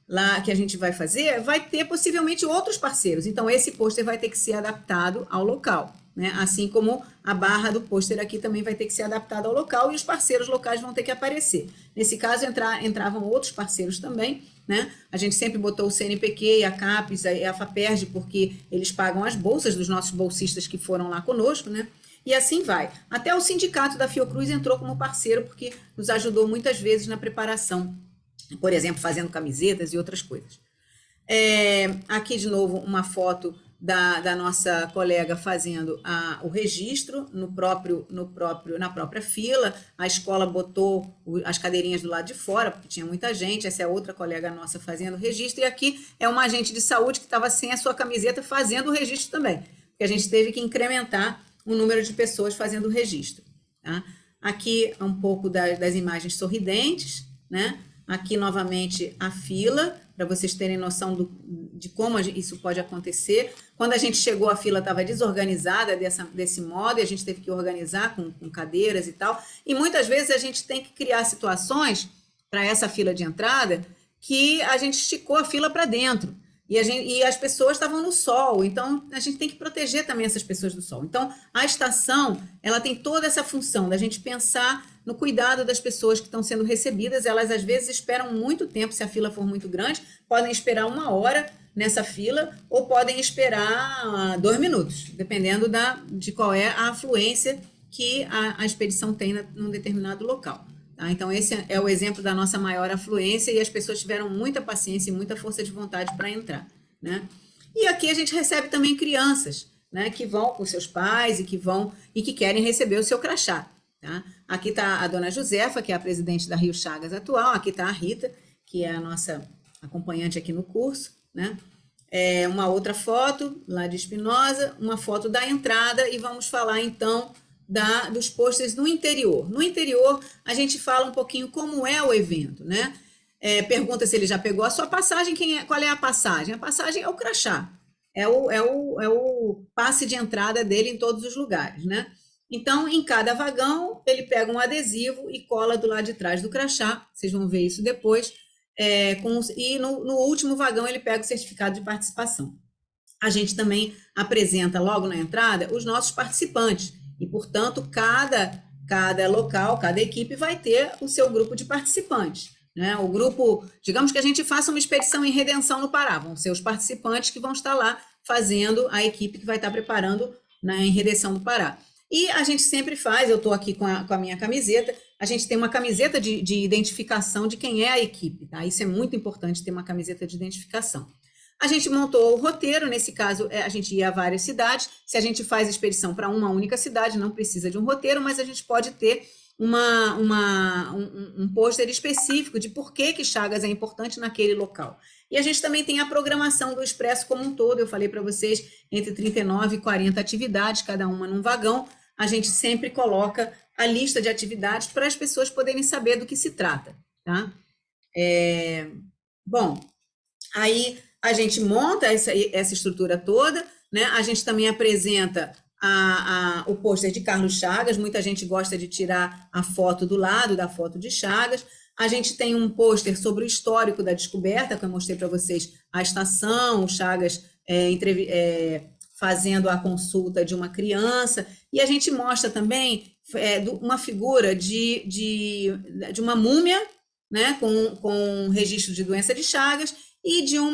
lá que a gente vai ter possivelmente outros parceiros. Então, esse pôster vai ter que ser adaptado ao local, né? Assim como a barra do pôster aqui também vai ter que ser adaptada ao local e os parceiros locais vão ter que aparecer. Nesse caso, entravam outros parceiros também, né? A gente sempre botou o CNPq e a CAPES e a FAPERJ, porque eles pagam as bolsas dos nossos bolsistas que foram lá conosco, né? E assim vai. Até o sindicato da Fiocruz entrou como parceiro, porque nos ajudou muitas vezes na preparação, por exemplo, fazendo camisetas e outras coisas. Aqui, de novo, uma foto da nossa colega fazendo o registro na própria fila. A escola botou as cadeirinhas do lado de fora, porque tinha muita gente. Essa é outra colega nossa fazendo o registro. E aqui é uma agente de saúde que estava sem a sua camiseta fazendo o registro também, porque a gente teve que incrementar o número de pessoas fazendo o registro. Tá? Aqui um pouco das imagens sorridentes, né? Aqui novamente a fila, para vocês terem noção de como isso pode acontecer. Quando a gente chegou, a fila estava desorganizada desse modo, e a gente teve que organizar com cadeiras e tal. E muitas vezes a gente tem que criar situações para essa fila de entrada que a gente esticou a fila para dentro. E as pessoas estavam no sol, então a gente tem que proteger também essas pessoas do sol. Então, a estação, ela tem toda essa função da gente pensar no cuidado das pessoas que estão sendo recebidas. Elas, às vezes, esperam muito tempo, se a fila for muito grande, podem esperar 1 hora nessa fila, ou podem esperar 2 minutos, dependendo de qual é a afluência que a expedição tem num determinado local. Tá? Então, esse é o exemplo da nossa maior afluência, e as pessoas tiveram muita paciência e muita força de vontade para entrar. Né? E aqui a gente recebe também crianças, né, que vão com seus pais e que querem receber o seu crachá. Tá? Aqui está a dona Josefa, que é a presidente da Rio Chagas atual. Aqui está a Rita, que é a nossa acompanhante aqui no curso. Né? Uma outra foto lá de Espinosa, uma foto da entrada, e vamos falar então dos pôsteres no interior. No interior, a gente fala um pouquinho como é o evento, né? Pergunta se ele já pegou a sua passagem, qual é a passagem? A passagem é o crachá, é o passe de entrada dele em todos os lugares, né? Então, em cada vagão, ele pega um adesivo e cola do lado de trás do crachá, vocês vão ver isso depois, e no último vagão ele pega o certificado de participação. A gente também apresenta logo na entrada os nossos participantes, e, portanto, cada local, cada equipe vai ter o seu grupo de participantes. Né? O grupo, digamos que a gente faça uma expedição em Redenção no Pará, vão ser os participantes que vão estar lá fazendo a equipe que vai estar preparando, né, em Redenção do Pará. E a gente sempre faz, eu estou aqui com a minha camiseta, a gente tem uma camiseta de identificação de quem é a equipe. Tá? Isso é muito importante, ter uma camiseta de identificação. A gente montou o roteiro, nesse caso, a gente ia a várias cidades. Se a gente faz expedição para uma única cidade, não precisa de um roteiro, mas a gente pode ter um pôster específico de por que Chagas é importante naquele local. E a gente também tem a programação do Expresso como um todo. Eu falei para vocês, entre 39 e 40 atividades, cada uma num vagão. A gente sempre coloca a lista de atividades para as pessoas poderem saber do que se trata. Tá? Bom, aí a gente monta essa estrutura toda, né? A gente também apresenta o pôster de Carlos Chagas. Muita gente gosta de tirar a foto do lado da foto de Chagas. A gente tem um pôster sobre o histórico da descoberta, que eu mostrei para vocês a estação, o Chagas fazendo a consulta de uma criança, e a gente mostra também uma figura de uma múmia, né, com registro de doença de Chagas, e de um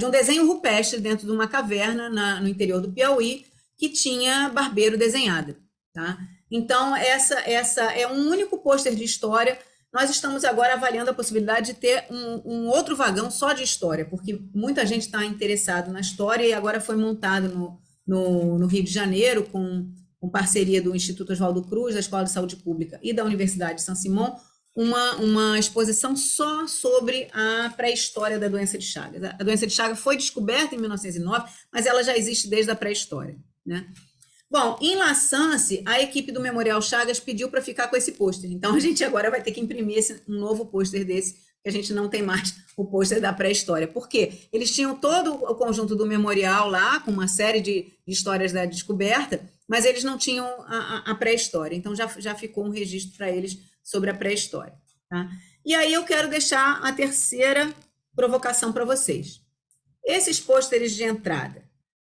desenho rupestre dentro de uma caverna no interior do Piauí, que tinha barbeiro desenhada. Tá? Então, essa é um único pôster de história. Nós estamos agora avaliando a possibilidade de ter um outro vagão só de história, porque muita gente está interessada na história, e agora foi montado no Rio de Janeiro, com parceria do Instituto Oswaldo Cruz, da Escola de Saúde Pública e da Universidade de São Simão, uma exposição só sobre a pré-história da doença de Chagas. A doença de Chagas foi descoberta em 1909, mas ela já existe desde a pré-história. Né? Bom, em La Sance, a equipe do Memorial Chagas pediu para ficar com esse pôster. Então, a gente agora vai ter que imprimir um novo pôster desse, que a gente não tem mais o pôster da pré-história. Por quê? Eles tinham todo o conjunto do memorial lá, com uma série de histórias da descoberta, mas eles não tinham a pré-história. Então, já ficou um registro para eles sobre a pré-história. Tá? E aí eu quero deixar a terceira provocação para vocês. Esses pôsteres de entrada,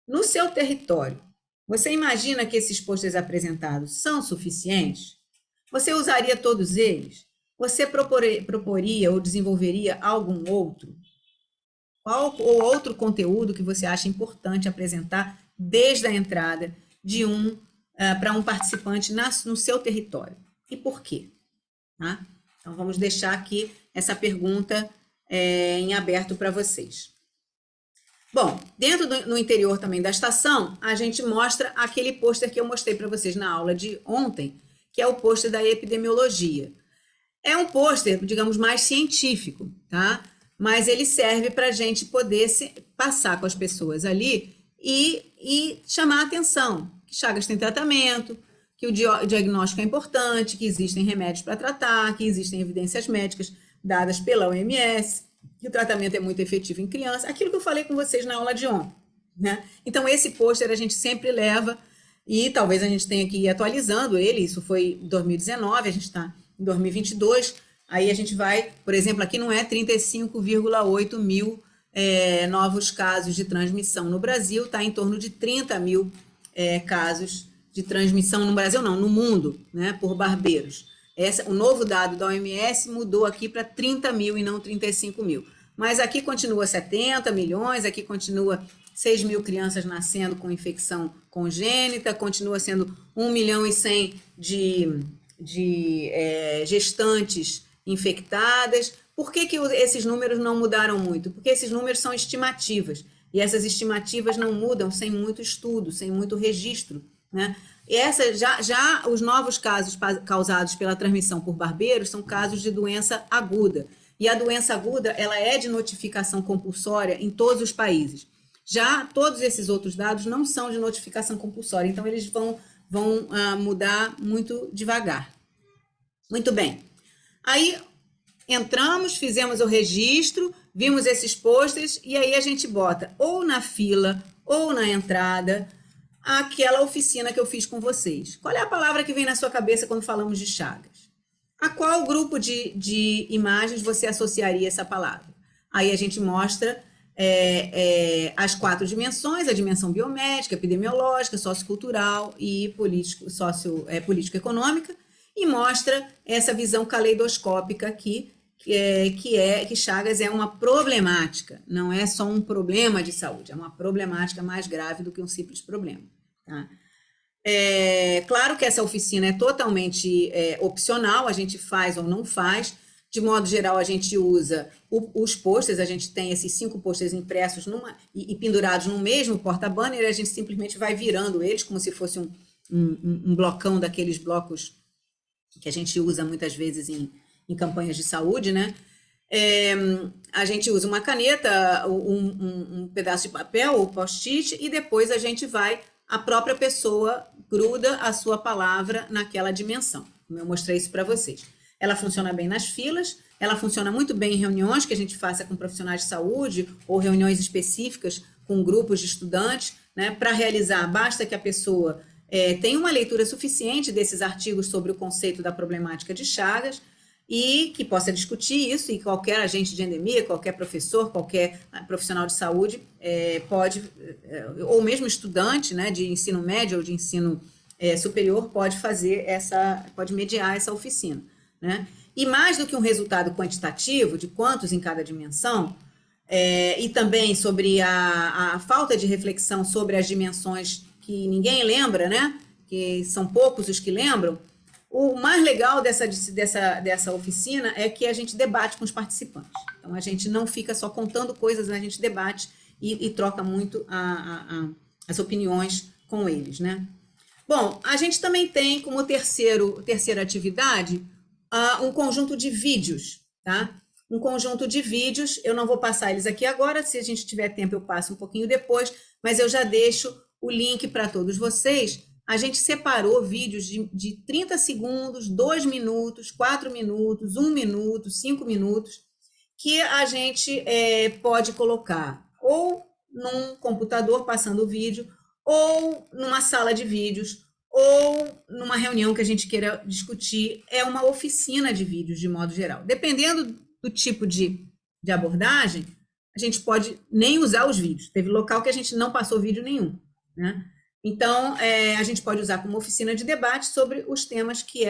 no seu território, você imagina que esses pôsteres apresentados são suficientes? Você usaria todos eles? Você proporia ou desenvolveria algum outro? Qual ou outro conteúdo que você acha importante apresentar desde a entrada de para um participante no seu território? E por quê? Tá? Então, vamos deixar aqui essa pergunta em aberto para vocês. Bom, no interior também da estação, a gente mostra aquele pôster que eu mostrei para vocês na aula de ontem, que é o pôster da epidemiologia. É um pôster, digamos, mais científico, tá? Mas ele serve para a gente poder passar com as pessoas ali e chamar a atenção, que Chagas tem tratamento, que o diagnóstico é importante, que existem remédios para tratar, que existem evidências médicas dadas pela OMS, que o tratamento é muito efetivo em criança, aquilo que eu falei com vocês na aula de ontem, né? Então, esse pôster a gente sempre leva, e talvez a gente tenha que ir atualizando ele, isso foi em 2019, a gente está em 2022, aí a gente vai, por exemplo, aqui não é 35,8 mil novos casos de transmissão no Brasil, está em torno de 30 mil casos de transmissão no Brasil, não, no mundo, né, por barbeiros. O novo dado da OMS mudou aqui para 30 mil e não 35 mil. Mas aqui continua 70 milhões, aqui continua 6 mil crianças nascendo com infecção congênita, continua sendo 1 milhão e 100 de gestantes infectadas. Por que esses números não mudaram muito? Porque esses números são estimativas, e essas estimativas não mudam sem muito estudo, sem muito registro, né? E já os novos casos causados pela transmissão por barbeiros são casos de doença aguda. E a doença aguda, ela é de notificação compulsória em todos os países. Já todos esses outros dados não são de notificação compulsória, então eles vão mudar muito devagar. Muito bem. Aí entramos, fizemos o registro, vimos esses pôsteres e aí a gente bota ou na fila ou na entrada aquela oficina que eu fiz com vocês. Qual é a palavra que vem na sua cabeça quando falamos de Chagas? A qual grupo de imagens você associaria essa palavra? Aí a gente mostra as 4 dimensões, a dimensão biomédica, epidemiológica, sociocultural e político-econômica, e mostra essa visão caleidoscópica aqui, que Chagas é uma problemática, não é só um problema de saúde, é uma problemática mais grave do que um simples problema. Tá? Claro que essa oficina é totalmente opcional, a gente faz ou não faz. De modo geral, a gente usa os pôsteres, a gente tem esses 5 pôsteres impressos e pendurados no mesmo porta-banner, e a gente simplesmente vai virando eles como se fosse um blocão daqueles blocos que a gente usa muitas vezes em campanhas de saúde, né? A gente usa uma caneta, um pedaço de papel ou post-it, e depois a própria pessoa gruda a sua palavra naquela dimensão. Eu mostrei isso para vocês. Ela funciona bem nas filas, ela funciona muito bem em reuniões que a gente faça com profissionais de saúde ou reuniões específicas com grupos de estudantes, né? Para realizar, basta que a pessoa tenha uma leitura suficiente desses artigos sobre o conceito da problemática de Chagas e que possa discutir isso, e qualquer agente de endemia, qualquer professor, qualquer profissional de saúde pode, ou mesmo estudante, né, de ensino médio ou de ensino superior, pode mediar essa oficina, né? E mais do que um resultado quantitativo de quantos em cada dimensão, e também sobre a falta de reflexão sobre as dimensões que ninguém lembra, né? Que são poucos os que lembram. O mais legal dessa oficina é que a gente debate com os participantes. Então, a gente não fica só contando coisas, a gente debate e troca muito as opiniões com eles, né? Bom, a gente também tem como terceira atividade um conjunto de vídeos, tá? Um conjunto de vídeos, eu não vou passar eles aqui agora, se a gente tiver tempo eu passo um pouquinho depois, mas eu já deixo o link para todos vocês. A gente separou vídeos de 30 segundos, 2 minutos, 4 minutos, 1 minuto, 5 minutos, que a gente pode colocar ou num computador passando o vídeo, ou numa sala de vídeos, ou numa reunião que a gente queira discutir. É uma oficina de vídeos, de modo geral. Dependendo do tipo de abordagem, a gente pode nem usar os vídeos. Teve local que a gente não passou vídeo nenhum, né? Então, a gente pode usar como oficina de debate sobre os temas que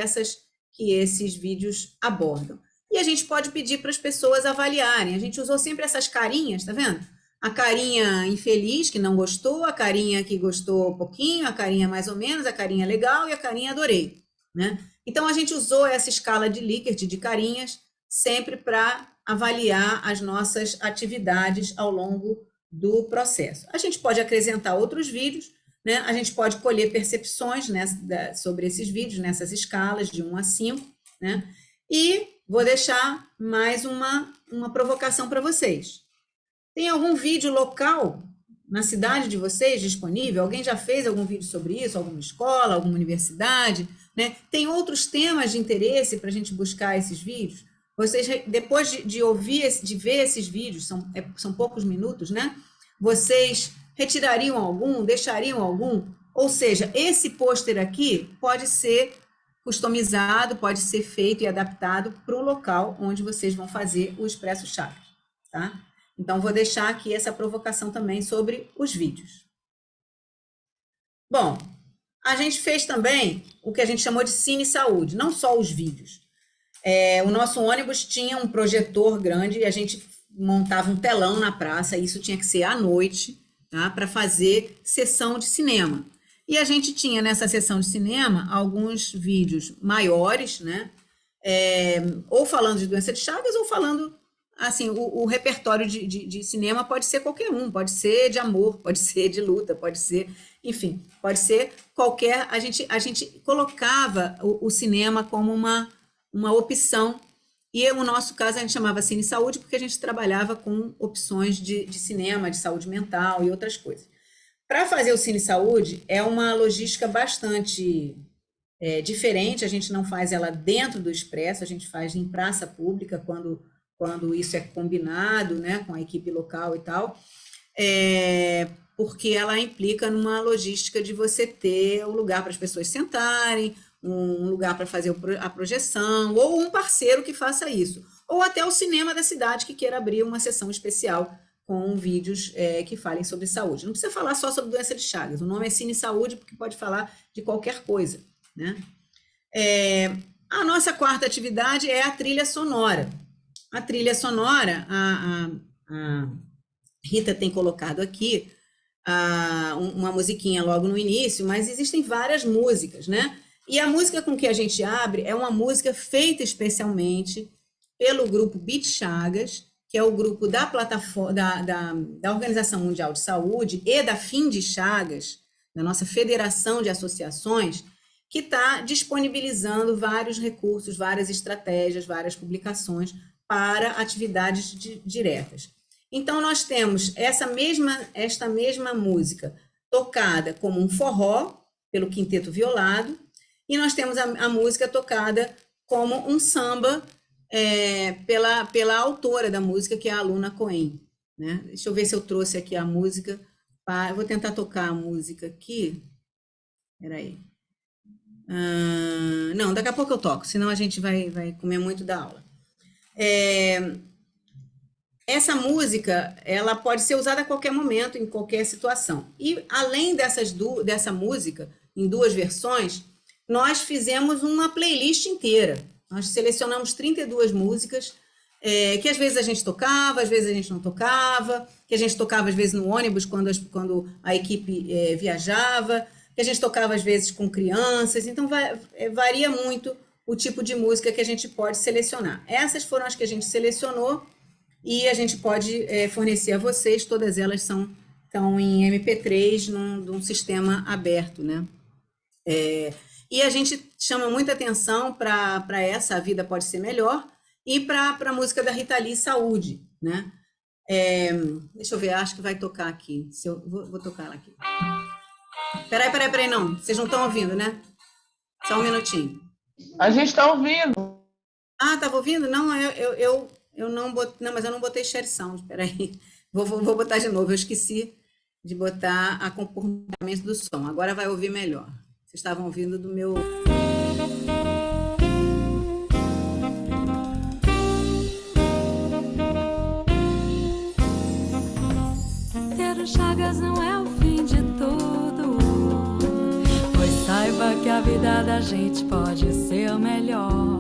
esses vídeos abordam. E a gente pode pedir para as pessoas avaliarem. A gente usou sempre essas carinhas, tá vendo? A carinha infeliz, que não gostou, a carinha que gostou um pouquinho, a carinha mais ou menos, a carinha legal e a carinha adorei, né? Então, a gente usou essa escala de Likert, de carinhas, sempre para avaliar as nossas atividades ao longo do processo. A gente pode acrescentar outros vídeos, né? A gente pode colher percepções sobre esses vídeos, nessas escalas de 1 a 5, né? E vou deixar mais uma provocação para vocês. Tem algum vídeo local na cidade de vocês disponível? Alguém já fez algum vídeo sobre isso? Alguma escola, alguma universidade, né? Tem outros temas de interesse para a gente buscar esses vídeos? Vocês, depois de ver esses vídeos, são poucos minutos, né? Vocês retirariam algum, deixariam algum? Ou seja, esse pôster aqui pode ser customizado, pode ser feito e adaptado para o local onde vocês vão fazer o Expresso Chagas, tá? Então, vou deixar aqui essa provocação também sobre os vídeos. Bom, a gente fez também o que a gente chamou de Cine Saúde, não só os vídeos. O nosso ônibus tinha um projetor grande e a gente montava um telão na praça, e isso tinha que ser à noite, tá? Para fazer sessão de cinema. E a gente tinha nessa sessão de cinema alguns vídeos maiores, né? Ou falando de doença de Chagas, ou falando, assim, o repertório de cinema pode ser qualquer um, pode ser de amor, pode ser de luta, pode ser, enfim, pode ser qualquer. A gente colocava o cinema como uma opção, e no nosso caso a gente chamava Cine Saúde porque a gente trabalhava com opções de cinema, de saúde mental e outras coisas. Para fazer o Cine Saúde é uma logística bastante diferente, a gente não faz ela dentro do Expresso, a gente faz em praça pública, quando isso é combinado, né, com a equipe local e tal, porque ela implica numa logística de você ter um lugar para as pessoas sentarem, um lugar para fazer a projeção, ou um parceiro que faça isso, ou até o cinema da cidade que queira abrir uma sessão especial com vídeos que falem sobre saúde. Não precisa falar só sobre doença de Chagas, o nome é Cine Saúde porque pode falar de qualquer coisa, né? A nossa quarta atividade é a trilha sonora. A trilha sonora, a Rita tem colocado aqui uma musiquinha logo no início, mas existem várias músicas, né? E a música com que a gente abre é uma música feita especialmente pelo grupo Beat Chagas, que é o grupo da plataforma da Organização Mundial de Saúde e da Fim de Chagas, da nossa Federação de Associações, que está disponibilizando vários recursos, várias estratégias, várias publicações para atividades diretas. Então, nós temos esta mesma música tocada como um forró, pelo Quinteto Violado, e nós temos a música tocada como um samba pela autora da música, que é a Luna Cohen, né? Deixa eu ver se eu trouxe aqui a música. Eu vou tentar tocar a música aqui. Espera aí. Não, daqui a pouco eu toco, senão a gente vai comer muito da aula. Essa música, ela pode ser usada a qualquer momento, em qualquer situação. E, além dessa música, em 2 versões, nós fizemos uma playlist inteira. Nós selecionamos 32 músicas, que às vezes a gente tocava, às vezes a gente não tocava, que a gente tocava às vezes no ônibus quando a equipe viajava, que a gente tocava às vezes com crianças. Então, varia muito o tipo de música que a gente pode selecionar. Essas foram as que a gente selecionou e a gente pode fornecer a vocês. Todas elas estão em MP3 num sistema aberto, né? E a gente chama muita atenção para essa A Vida Pode Ser Melhor e para a música da Rita Lee, Saúde, né? Deixa eu ver, acho que vai tocar aqui. Vou tocar ela aqui. Peraí, não. Vocês não estão ouvindo, né? Só um minutinho. A gente está ouvindo. Estava ouvindo? Não, eu não botei, não, mas eu não botei share sound, peraí. Vou botar de novo, eu esqueci de botar acompanhamento do som. Agora vai ouvir melhor. Vocês estavam ouvindo do meu... Chagas não é o fim de tudo, pois saiba que a vida da gente pode ser melhor.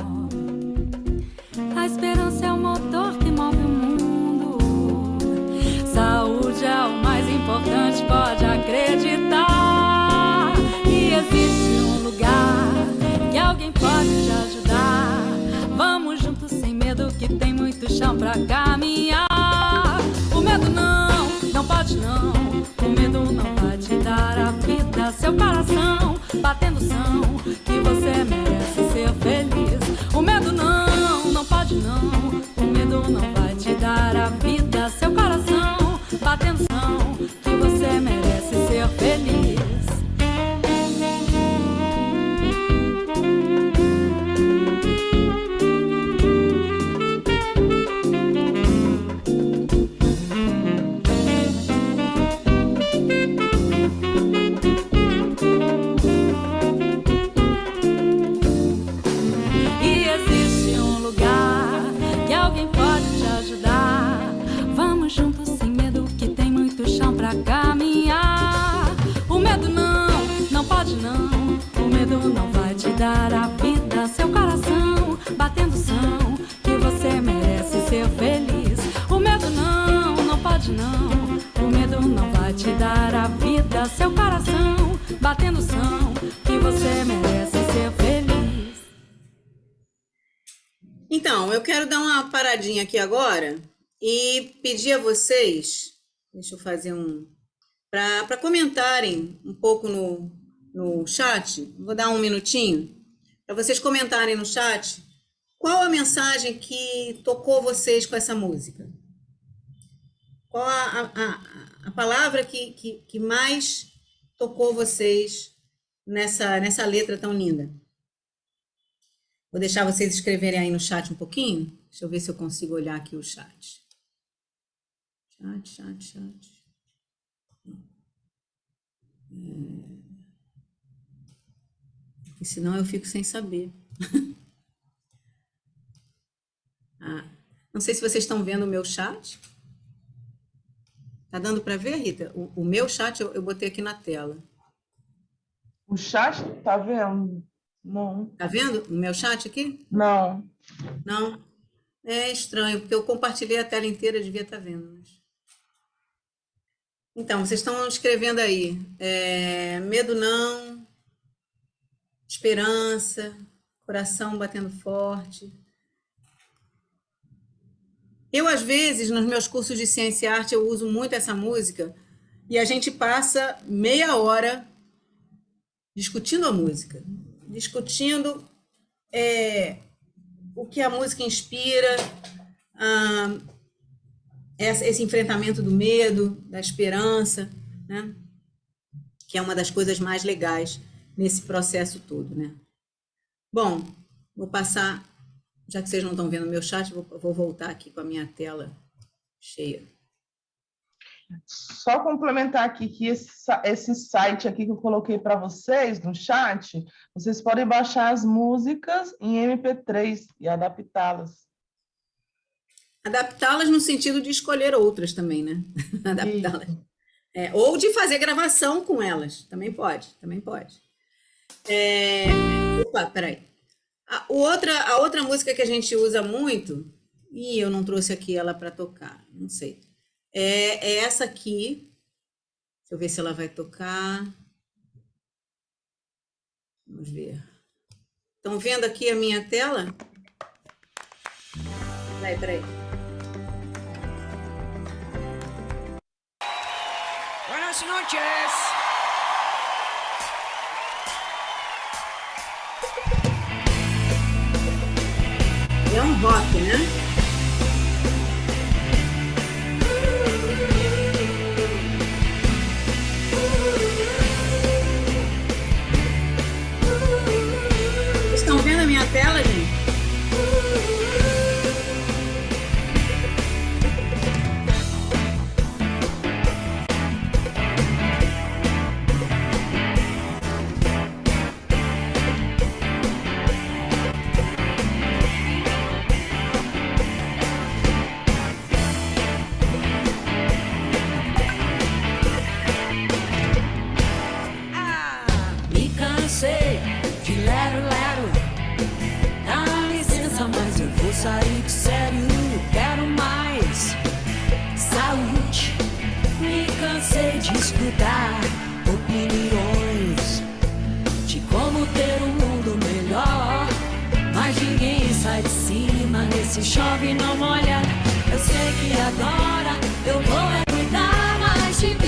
A esperança é o motor que move o mundo. Saúde é o mais importante, pode acreditar. E existe um lugar que alguém pode te ajudar. Vamos juntos sem medo, que tem muito chão pra caminhar. O medo não pode não. O medo não vai te dar a vida. Seu coração batendo são, que você merece ser feliz. O medo não pode não. O medo não vai te dar a vida. Seu coração batendo são, que você merece ser feliz. Juntos sem medo, que tem muito chão pra caminhar. O medo não pode não. O medo não vai te dar a vida. Seu coração batendo são, que você merece ser feliz. O medo não pode não. O medo não vai te dar a vida. Seu coração batendo são, que você merece ser feliz. Então, eu quero dar uma paradinha aqui agora e pedir a vocês, deixa eu fazer para comentarem um pouco no chat. Vou dar um minutinho para vocês comentarem no chat qual a mensagem que tocou vocês com essa música. Qual a palavra que mais tocou vocês nessa letra tão linda. Vou deixar vocês escreverem aí no chat um pouquinho. Deixa eu ver se eu consigo olhar aqui o chat. Chat. Porque senão eu fico sem saber. Não sei se vocês estão vendo o meu chat. Tá dando para ver, Rita? O meu chat eu botei aqui na tela. O chat tá vendo? Não. Tá vendo o meu chat aqui? Não. Não? É estranho, porque eu compartilhei a tela inteira, devia estar vendo. Mas... Então, vocês estão escrevendo aí. Medo não, esperança, coração batendo forte. Eu, às vezes, nos meus cursos de ciência e arte, eu uso muito essa música e a gente passa meia hora discutindo a música, discutindo o que a música inspira, esse enfrentamento do medo, da esperança, né? Que é uma das coisas mais legais nesse processo todo, né? Bom, vou passar, já que vocês não estão vendo o meu chat, vou voltar aqui com a minha tela cheia. Só complementar aqui que esse site aqui que eu coloquei para vocês no chat, vocês podem baixar as músicas em MP3 e adaptá-las. Adaptá-las no sentido de escolher outras também, né? Adaptá-las. Ou de fazer gravação com elas. Também pode. Opa, peraí. A outra música que a gente usa muito, e eu não trouxe aqui ela para tocar, não sei. É essa aqui. Deixa eu ver se ela vai tocar. Vamos ver. Estão vendo aqui a minha tela? Peraí. Buenas noches. É um rock, né? Vocês estão vendo a minha tela, gente? cansei de escutar opiniões de como ter um mundo melhor, mas ninguém sai de cima nesse chove não molha. Eu sei que agora eu vou cuidar mais de mim.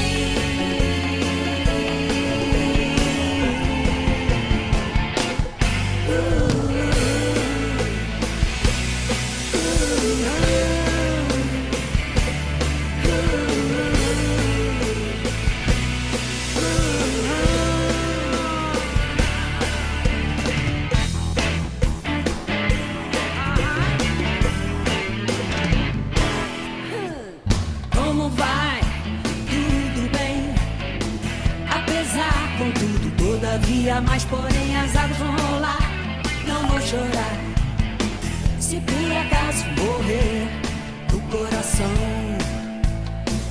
Como vai? Tudo bem? Apesar, contudo, todavia, mas porém as águas vão rolar. Não vou chorar se por acaso morrer do coração.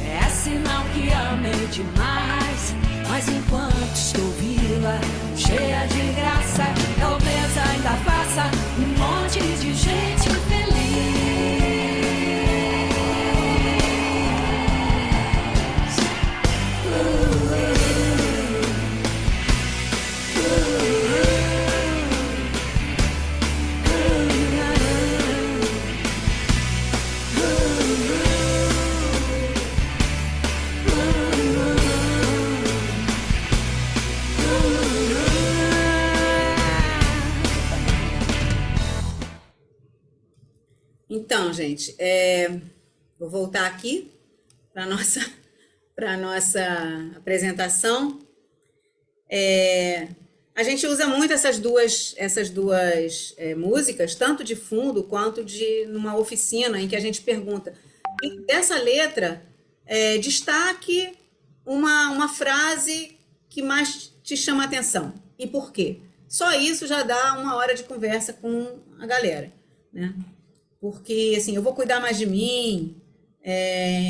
É sinal que amei demais, mas enquanto estou viva, cheia de graça, talvez ainda faça um monte de gente feliz. Então, gente, vou voltar aqui para a nossa apresentação. A gente usa muito essas duas músicas, tanto de fundo quanto numa oficina em que a gente pergunta, dessa letra, destaque uma frase que mais te chama a atenção. E por quê? Só isso já dá 1 hora de conversa com a galera, né? Porque, assim, eu vou cuidar mais de mim,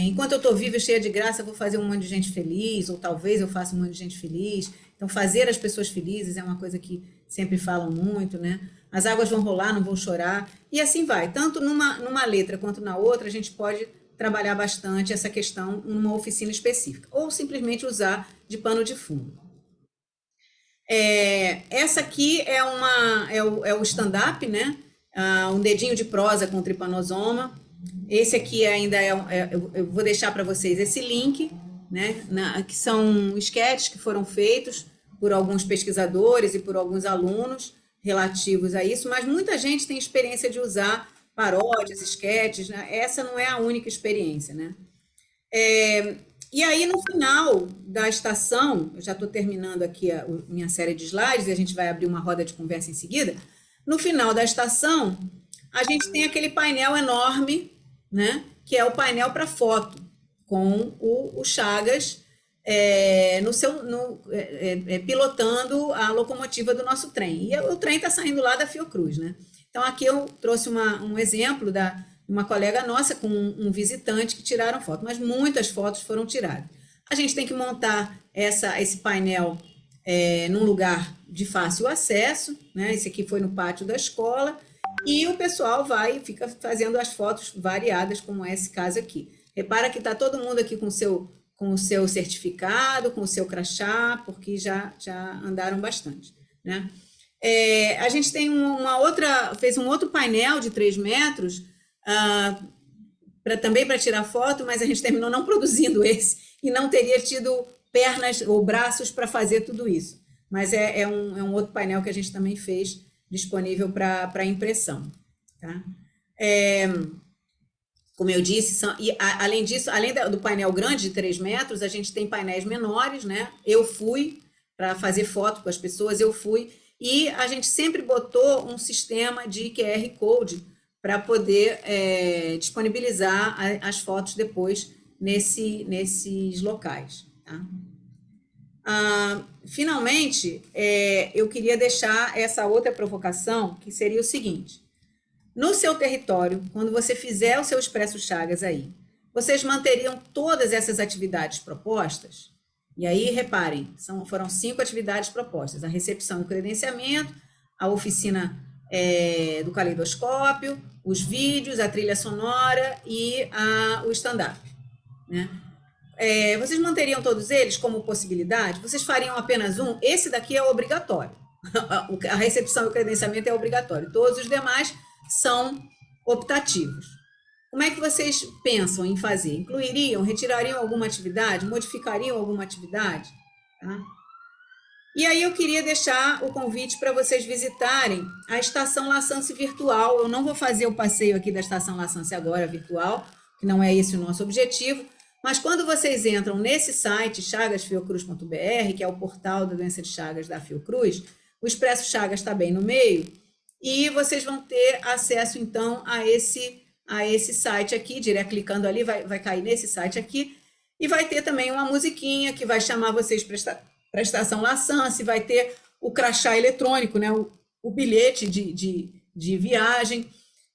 enquanto eu estou viva e cheia de graça, eu vou fazer um monte de gente feliz, ou talvez eu faça um monte de gente feliz. Então, fazer as pessoas felizes é uma coisa que sempre falam muito, né? As águas vão rolar, não vão chorar, e assim vai. Tanto numa letra quanto na outra, a gente pode trabalhar bastante essa questão numa oficina específica, ou simplesmente usar de pano de fundo. Essa aqui é o stand-up, né? Um dedinho de prosa com tripanosoma. Esse aqui ainda eu vou deixar para vocês esse link, né? Que são esquetes que foram feitos por alguns pesquisadores e por alguns alunos relativos a isso, mas muita gente tem experiência de usar paródias, esquetes, né? Essa não é a única experiência, né? E aí, no final da estação, eu já estou terminando aqui a minha série de slides e a gente vai abrir uma roda de conversa em seguida. No final da estação, a gente tem aquele painel enorme, né, que é o painel para foto, com o Chagas pilotando a locomotiva do nosso trem. E o trem está saindo lá da Fiocruz, né? Então, aqui eu trouxe um exemplo de uma colega nossa com um visitante que tiraram foto, mas muitas fotos foram tiradas. A gente tem que montar esse painel num lugar de fácil acesso, né? Esse aqui foi no pátio da escola, e o pessoal vai e fica fazendo as fotos variadas, como é esse caso aqui. Repara que está todo mundo aqui com o seu certificado, com o seu crachá, porque já andaram bastante, né? A gente tem fez um outro painel de 3 metros, também para tirar foto, mas a gente terminou não produzindo esse, e não teria tido pernas ou braços para fazer tudo isso. Mas é um outro painel que a gente também fez disponível para impressão. Tá? Como eu disse, além disso, além do painel grande de 3 metros, a gente tem painéis menores, né? Eu fui para fazer foto com as pessoas, e a gente sempre botou um sistema de QR Code para poder disponibilizar as fotos depois nesses locais. Tá? Finalmente, eu queria deixar essa outra provocação, que seria o seguinte: no seu território, quando você fizer o seu Expresso Chagas aí, vocês manteriam todas essas atividades propostas? E aí, reparem, foram 5 atividades propostas: a recepção e credenciamento, a oficina do caleidoscópio, os vídeos, a trilha sonora e o stand-up, né? vocês manteriam todos eles como possibilidade? Vocês fariam apenas um? Esse daqui é obrigatório. A recepção e o credenciamento é obrigatório. Todos os demais são optativos. Como é que vocês pensam em fazer? Incluiriam, retirariam alguma atividade? Modificariam alguma atividade? Tá? E aí eu queria deixar o convite para vocês visitarem a Estação Laçance virtual. Eu não vou fazer o passeio aqui da Estação Laçance agora virtual, que não é esse o nosso objetivo, mas quando vocês entram nesse site, chagasfiocruz.br, que é o portal da doença de Chagas da Fiocruz, o Expresso Chagas está bem no meio, e vocês vão ter acesso, então, a esse site aqui, clicando ali, vai cair nesse site aqui, e vai ter também uma musiquinha que vai chamar vocês para a Estação Laçance, vai ter o crachá eletrônico, né, o bilhete de viagem,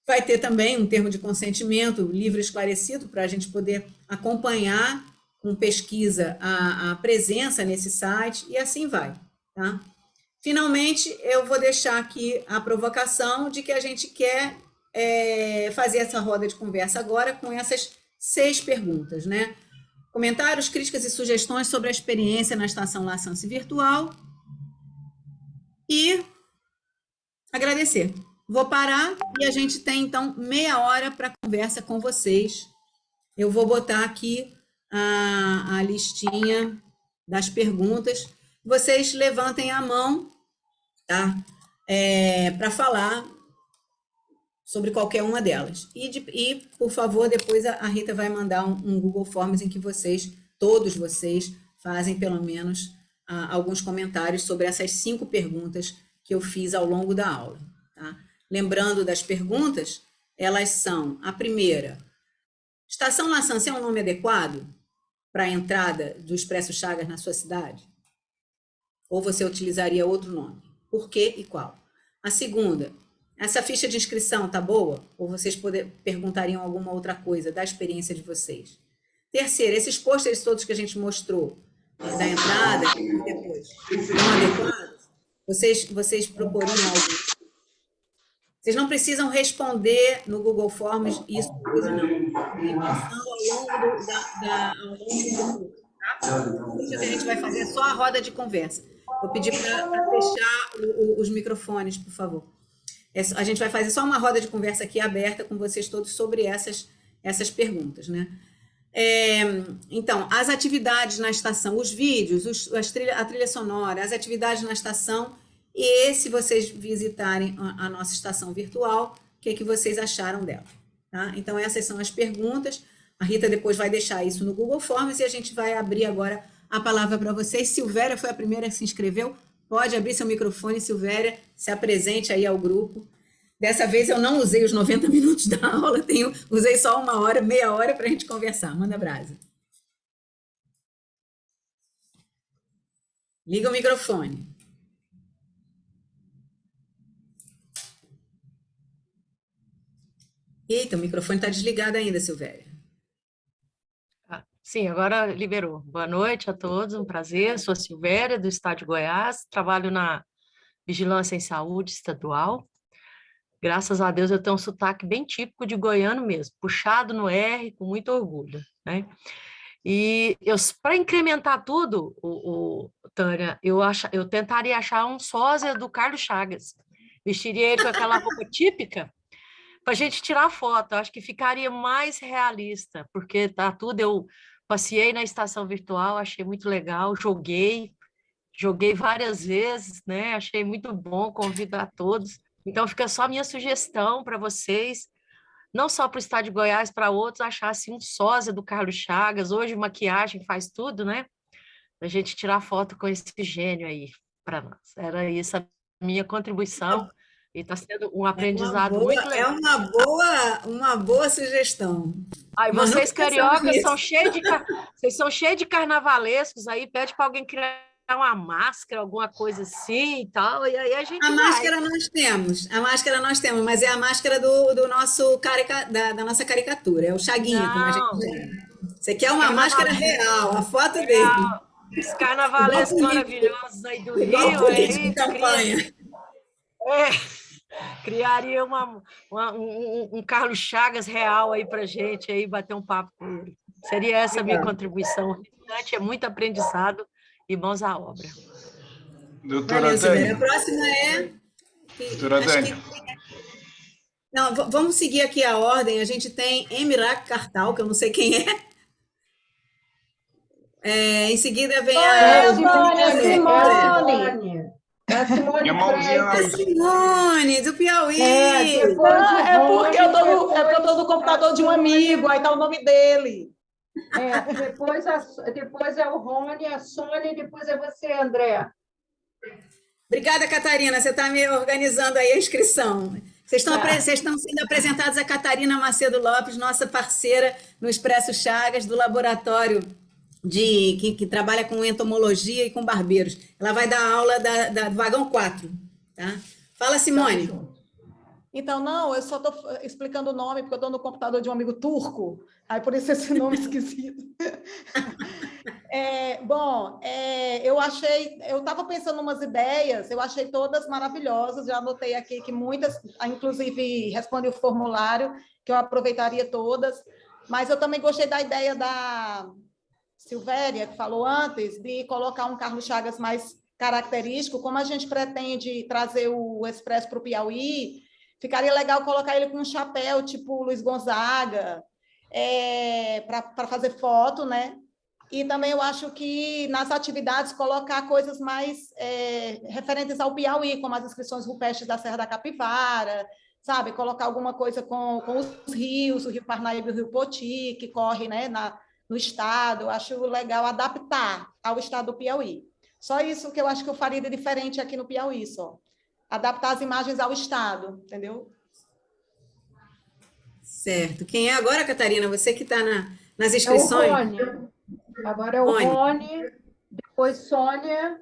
vai ter também um termo de consentimento livre e esclarecido para a gente poder acompanhar com pesquisa a presença nesse site, e assim vai, tá? Finalmente, eu vou deixar aqui a provocação de que a gente quer fazer essa roda de conversa agora com essas 6 perguntas, né? Comentários, críticas e sugestões sobre a experiência na Estação Laçance virtual e agradecer. Vou parar e a gente tem, então, meia hora para conversa com vocês. Eu vou botar aqui a listinha das perguntas. Vocês levantem a mão, tá? Para falar sobre qualquer uma delas. E, por favor, depois a Rita vai mandar um Google Forms em que todos vocês, fazem pelo menos alguns comentários sobre essas 5 perguntas que eu fiz ao longo da aula, tá? Lembrando das perguntas, elas são: a primeira, Estação Laçance é um nome adequado para a entrada do Expresso Chagas na sua cidade? Ou você utilizaria outro nome? Por quê e qual? A segunda, essa ficha de inscrição tá boa? Ou vocês perguntariam alguma outra coisa da experiência de vocês? Terceira, esses pôsteres todos que a gente mostrou, da entrada e depois, são adequados? Vocês proporiam algo? Vocês não precisam responder no Google Forms isso, coisa não. Pensando ao longo do tá? Hoje a gente vai fazer só a roda de conversa. Vou pedir para fechar os microfones, por favor. A gente vai fazer só uma roda de conversa aqui aberta com vocês todos sobre essas perguntas, né? Então, as atividades na estação, os vídeos, a trilha sonora, as atividades na estação, e se vocês visitarem a nossa estação virtual, o que vocês acharam dela, tá? Então, essas são as perguntas. A Rita depois vai deixar isso no Google Forms e a gente vai abrir agora a palavra para vocês. Silvéria foi a primeira que se inscreveu. Pode abrir seu microfone, Silvéria, se apresente aí ao grupo. Dessa vez eu não usei os 90 minutos da aula, usei só uma hora, meia hora para a gente conversar. Manda brasa. Liga o microfone. Eita, o microfone está desligado ainda, Silvéria. Sim, agora liberou. Boa noite a todos, um prazer. Sou a Silvéria, do Estado de Goiás, trabalho na Vigilância em Saúde Estadual. Graças a Deus eu tenho um sotaque bem típico de goiano mesmo, puxado no R, com muito orgulho, né? E para incrementar tudo, Tânia, eu tentaria achar um sósia do Carlos Chagas. Vestiria ele com aquela roupa típica, para a gente tirar foto. Eu acho que ficaria mais realista, porque tá tudo. Eu passei na estação virtual, achei muito legal, joguei várias vezes, né? Achei muito bom, convido a todos. Então, fica só a minha sugestão para vocês, não só para o estado de Goiás, para outros, achar assim, um sósia do Carlos Chagas. Hoje, maquiagem faz tudo, né? A gente tirar foto com esse gênio aí para nós. Era isso a minha contribuição. E está sendo um aprendizado muito legal. É uma boa sugestão. Aí vocês cariocas vocês são cheios de carnavalescos, aí pede para alguém criar uma máscara, alguma coisa assim e tal, e aí a gente máscara nós temos, mas é a máscara do nosso da nossa caricatura, é o Chaguinha, como a gente chama. Você quer uma máscara real, a foto dele. Os carnavalescos maravilhosos aí do Rio, aí, campanha. Criaria um Carlos Chagas real aí pra gente, aí bater um papo com ele. Seria essa a minha Legal. contribuição. O restante é muito aprendizado e mãos à obra. Doutora Valeu, Silvéria. A Dani, próxima é... doutora acho Dani, que... Não, vamos seguir aqui a ordem. A gente tem Emirac Cartal, que eu não sei quem é. Em seguida vem a Simone. A Simone minha mãozinha Freitas. Simone, do Piauí. Depois o É porque eu tô Rony, é porque eu tô no computador de um amigo, aí tá o nome dele. depois é o Rony, a Sônia, e depois é você, André. Obrigada, Catarina. Você está me organizando aí a inscrição. Vocês estão sendo apresentados a Catarina Macedo Lopes, nossa parceira no Expresso Chagas, do laboratório que trabalha com entomologia e com barbeiros. Ela vai dar aula do vagão 4. Tá? Fala, Simone. Então, não, eu só estou explicando o nome, porque eu estou no computador de um amigo turco, aí por isso esse nome esquisito. Eu estava pensando em umas ideias, eu achei todas maravilhosas, já anotei aqui que muitas, inclusive respondi o formulário, que eu aproveitaria todas, mas eu também gostei da ideia da Silvéria, que falou antes, de colocar um Carlos Chagas mais característico. Como a gente pretende trazer o Expresso para o Piauí, ficaria legal colocar ele com um chapéu, tipo Luiz Gonzaga, para fazer foto, né? E também eu acho que nas atividades colocar coisas mais referentes ao Piauí, como as inscrições rupestres da Serra da Capivara, sabe? Colocar alguma coisa com os rios, o Rio Parnaíba e o Rio Poti, que corre, né, no estado. Eu acho legal adaptar ao estado do Piauí. Só isso que eu acho que eu faria de diferente aqui no Piauí, só. Adaptar as imagens ao estado, entendeu? Certo. Quem é agora, Catarina? Você que está nas É o inscrições? Rony. Agora é o Rony, depois Sônia,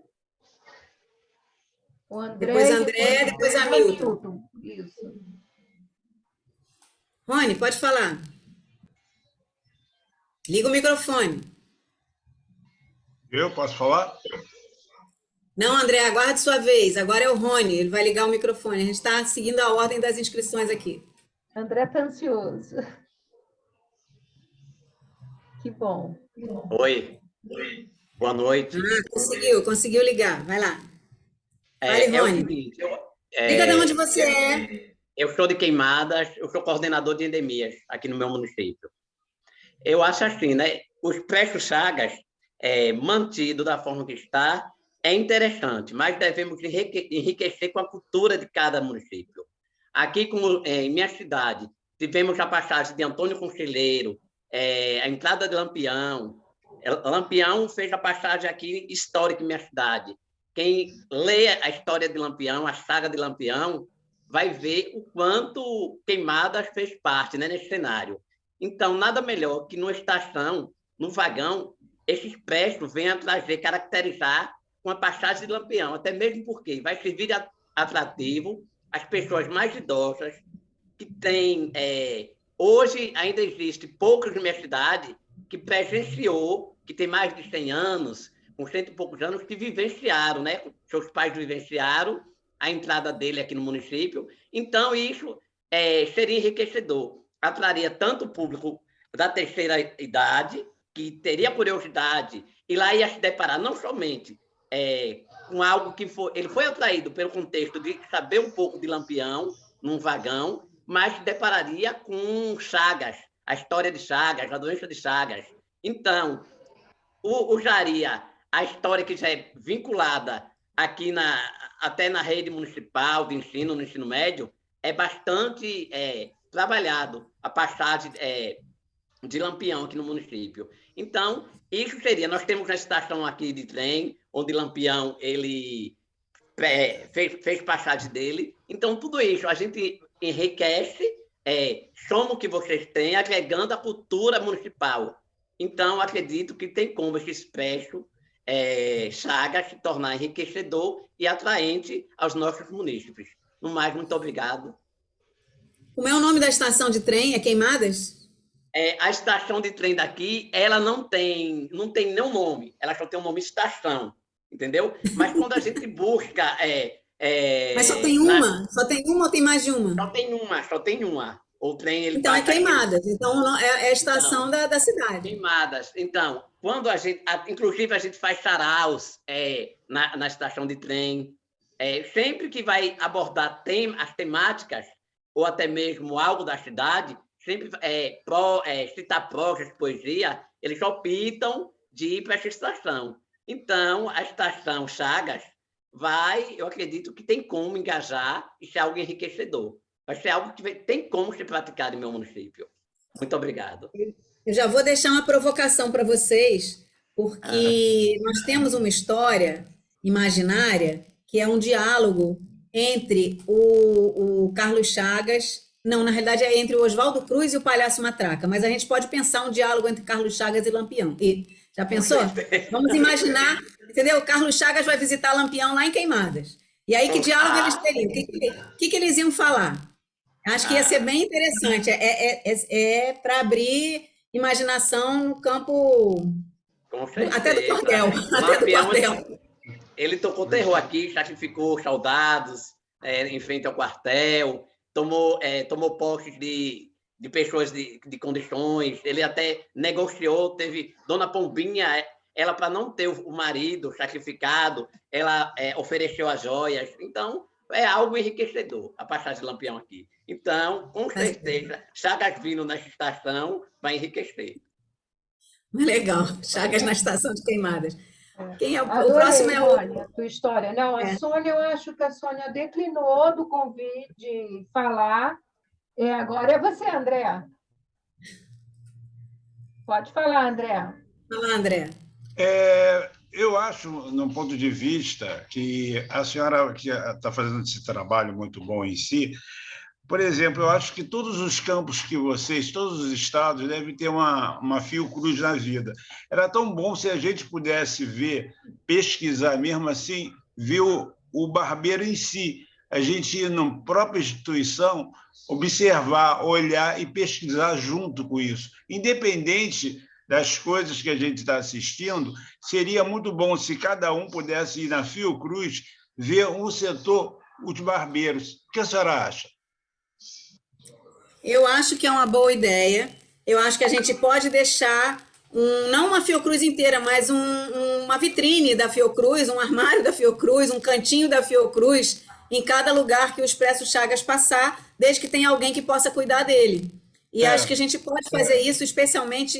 o André. Depois André, depois Hamilton. Isso. Rony, pode falar. Liga o microfone. eu posso falar? Não, André, aguarde sua vez. Agora é o Rony, ele vai ligar o microfone. A gente está seguindo a ordem das inscrições aqui. André está ansioso. Que bom. Oi, boa noite. Conseguiu ligar. Vai lá. Fale, É o Rony. seguinte, Diga de onde você é. eu sou de Queimadas, eu sou coordenador de endemias aqui no meu município. Eu acho assim, né? Os Expresso Chagas, mantido da forma que está, é interessante, mas devemos enriquecer com a cultura de cada município. Aqui, como em minha cidade, tivemos a passagem de Antônio Conselheiro, a entrada de Lampião. Lampião fez a passagem aqui histórica em minha cidade. Quem lê a história de Lampião, a saga de Lampião, vai ver o quanto Queimadas fez parte, né, nesse cenário. Então, nada melhor que numa estação, no vagão, esse expresso venha trazer, caracterizar com a passagem de Lampião, até mesmo porque vai servir de atrativo às pessoas mais idosas, que têm... hoje ainda existe poucos na minha cidade que presenciou, que tem mais de 100 anos, com 100 e poucos anos, que vivenciaram, né? Seus pais vivenciaram a entrada dele aqui no município. Então, isso seria enriquecedor. Atraria tanto o público da terceira idade, que teria curiosidade, e lá ia se deparar não somente com algo que ele foi atraído pelo contexto de saber um pouco de Lampião, num vagão, mas se depararia com Chagas, a história de Chagas, a doença de Chagas. Então, usaria a história que já é vinculada aqui até na rede municipal de ensino, no ensino médio, é bastante trabalhado a passagem de Lampião aqui no município. Então, isso seria... Nós temos uma estação aqui de trem, onde Lampião ele fez passagem dele. Então, tudo isso a gente enriquece, soma o que vocês têm, agregando a cultura municipal. Então, acredito que tem como esse expresso Chagas se tornar enriquecedor e atraente aos nossos munícipes. No mais, muito obrigado. Como é o nome da estação de trem? É Queimadas? A estação de trem daqui, ela não tem nenhum nome, ela só tem o nome estação, entendeu? Mas quando a gente busca... Mas só tem uma? Só tem uma ou tem mais de uma? Só tem uma. O trem, ele Então, é passa aqui. Queimadas. Então, é a estação da cidade. Queimadas. Então, quando inclusive a gente faz saraus na estação de trem, sempre que vai abordar as temáticas, ou até mesmo algo da cidade, sempre citar prosas, poesia, eles optam de ir para essa estação. Então, a estação Chagas eu acredito que tem como engajar e ser algo enriquecedor. Vai ser algo que tem como ser praticado em meu município. Muito obrigado. Eu já vou deixar uma provocação para vocês, porque nós temos uma história imaginária que é um diálogo entre o Carlos Chagas, não, na realidade é entre o Oswaldo Cruz e o Palhaço Matraca, mas a gente pode pensar um diálogo entre Carlos Chagas e Lampião. Já pensou? Vamos imaginar, entendeu? O Carlos Chagas vai visitar Lampião lá em Queimadas. E aí, que diálogo eles teriam? O que eles iam falar? Acho que ia ser bem interessante. É para abrir imaginação no campo até do cordel. Até do cordel. Ele tocou terror aqui, sacrificou soldados em frente ao quartel, tomou posse de pessoas de condições, ele até negociou, teve Dona Pombinha, ela, para não ter o marido sacrificado, ela ofereceu as joias. Então, é algo enriquecedor a passagem de Lampião aqui. Então, com certeza, Chagas vindo nessa estação vai enriquecer. Legal, Chagas na estação de Queimadas. Quem é o próximo? É Sônia, tua história. Não, a Sônia, eu acho que a Sônia declinou do convite de falar. Agora é você, André. Pode falar, André. Fala, André. Eu acho, num ponto de vista, que a senhora que está fazendo esse trabalho muito bom em si, por exemplo, eu acho que todos os campos que todos os estados devem ter uma Fiocruz na vida. Era tão bom se a gente pudesse pesquisar mesmo assim, ver o barbeiro em si. A gente ir na própria instituição, observar, olhar e pesquisar junto com isso. Independente das coisas que a gente está assistindo, seria muito bom se cada um pudesse ir na Fiocruz ver um setor, os barbeiros. O que a senhora acha? Eu acho que é uma boa ideia. Eu acho que a gente pode deixar, não uma Fiocruz inteira, mas uma vitrine da Fiocruz, um armário da Fiocruz, um cantinho da Fiocruz, em cada lugar que o Expresso Chagas passar, desde que tenha alguém que possa cuidar dele. E acho que a gente pode fazer isso, especialmente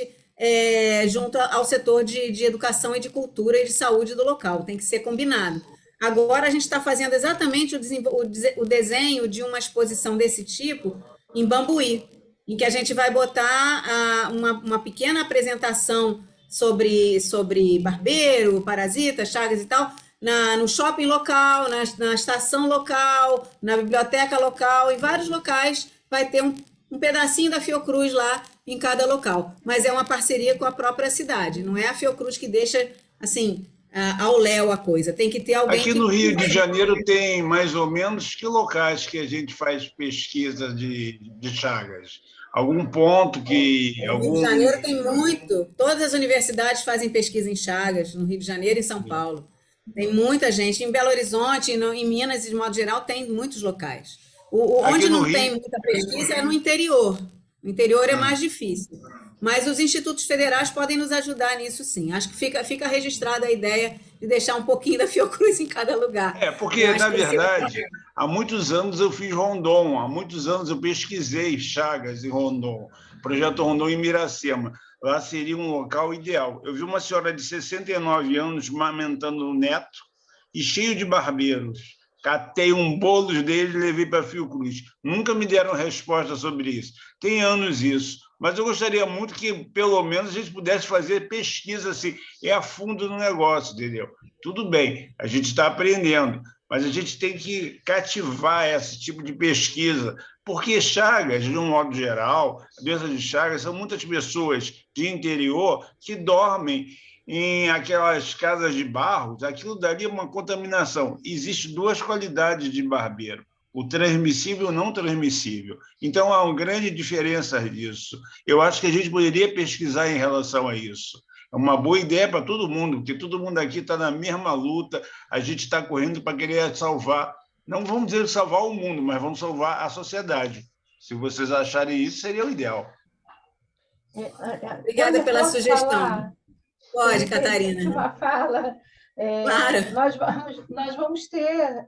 junto ao setor de educação e de cultura e de saúde do local. Tem que ser combinado. Agora, a gente está fazendo exatamente o desenho de uma exposição desse tipo em Bambuí, em que a gente vai botar uma pequena apresentação sobre barbeiro, parasita, Chagas e tal, no shopping local, na estação local, na biblioteca local, em vários locais vai ter um pedacinho da Fiocruz lá em cada local. Mas é uma parceria com a própria cidade, não é a Fiocruz que deixa, assim, ao léu a coisa. Tem que ter alguém Aqui no Rio de Janeiro tem mais ou menos que locais que a gente faz pesquisa de Chagas? Algum ponto que... No Rio de Janeiro tem muito. Todas as universidades fazem pesquisa em Chagas, no Rio de Janeiro e em São Paulo. Tem muita gente. Em Belo Horizonte, em Minas, de modo geral, tem muitos locais. Onde não tem muita pesquisa é no interior. No interior é mais difícil. Mas os institutos federais podem nos ajudar nisso, sim. Acho que fica registrada a ideia de deixar um pouquinho da Fiocruz em cada lugar. Porque, na verdade, há muitos anos eu fiz Rondon, há muitos anos eu pesquisei Chagas em Rondon, projeto Rondon em Miracema. Lá seria um local ideal. Eu vi uma senhora de 69 anos amamentando um neto e cheio de barbeiros. Catei um bolo deles e levei para a Fiocruz. Nunca me deram resposta sobre isso. Tem anos isso. Mas eu gostaria muito que, pelo menos, a gente pudesse fazer pesquisa assim, a fundo no negócio, entendeu? Tudo bem, a gente está aprendendo, mas a gente tem que cativar esse tipo de pesquisa, porque Chagas, de um modo geral, a doença de Chagas, são muitas pessoas de interior que dormem em aquelas casas de barro, aquilo daria uma contaminação. Existem duas qualidades de barbeiro, o transmissível e o não transmissível. Então, há uma grande diferença disso. Eu acho que a gente poderia pesquisar em relação a isso. É uma boa ideia para todo mundo, porque todo mundo aqui está na mesma luta, a gente está correndo para querer salvar, não vamos dizer salvar o mundo, mas vamos salvar a sociedade. Se vocês acharem isso, seria o ideal. Obrigada Eu pela posso sugestão. falar? Pode, Eu Catarina. tenho uma fala. Claro. Nós vamos ter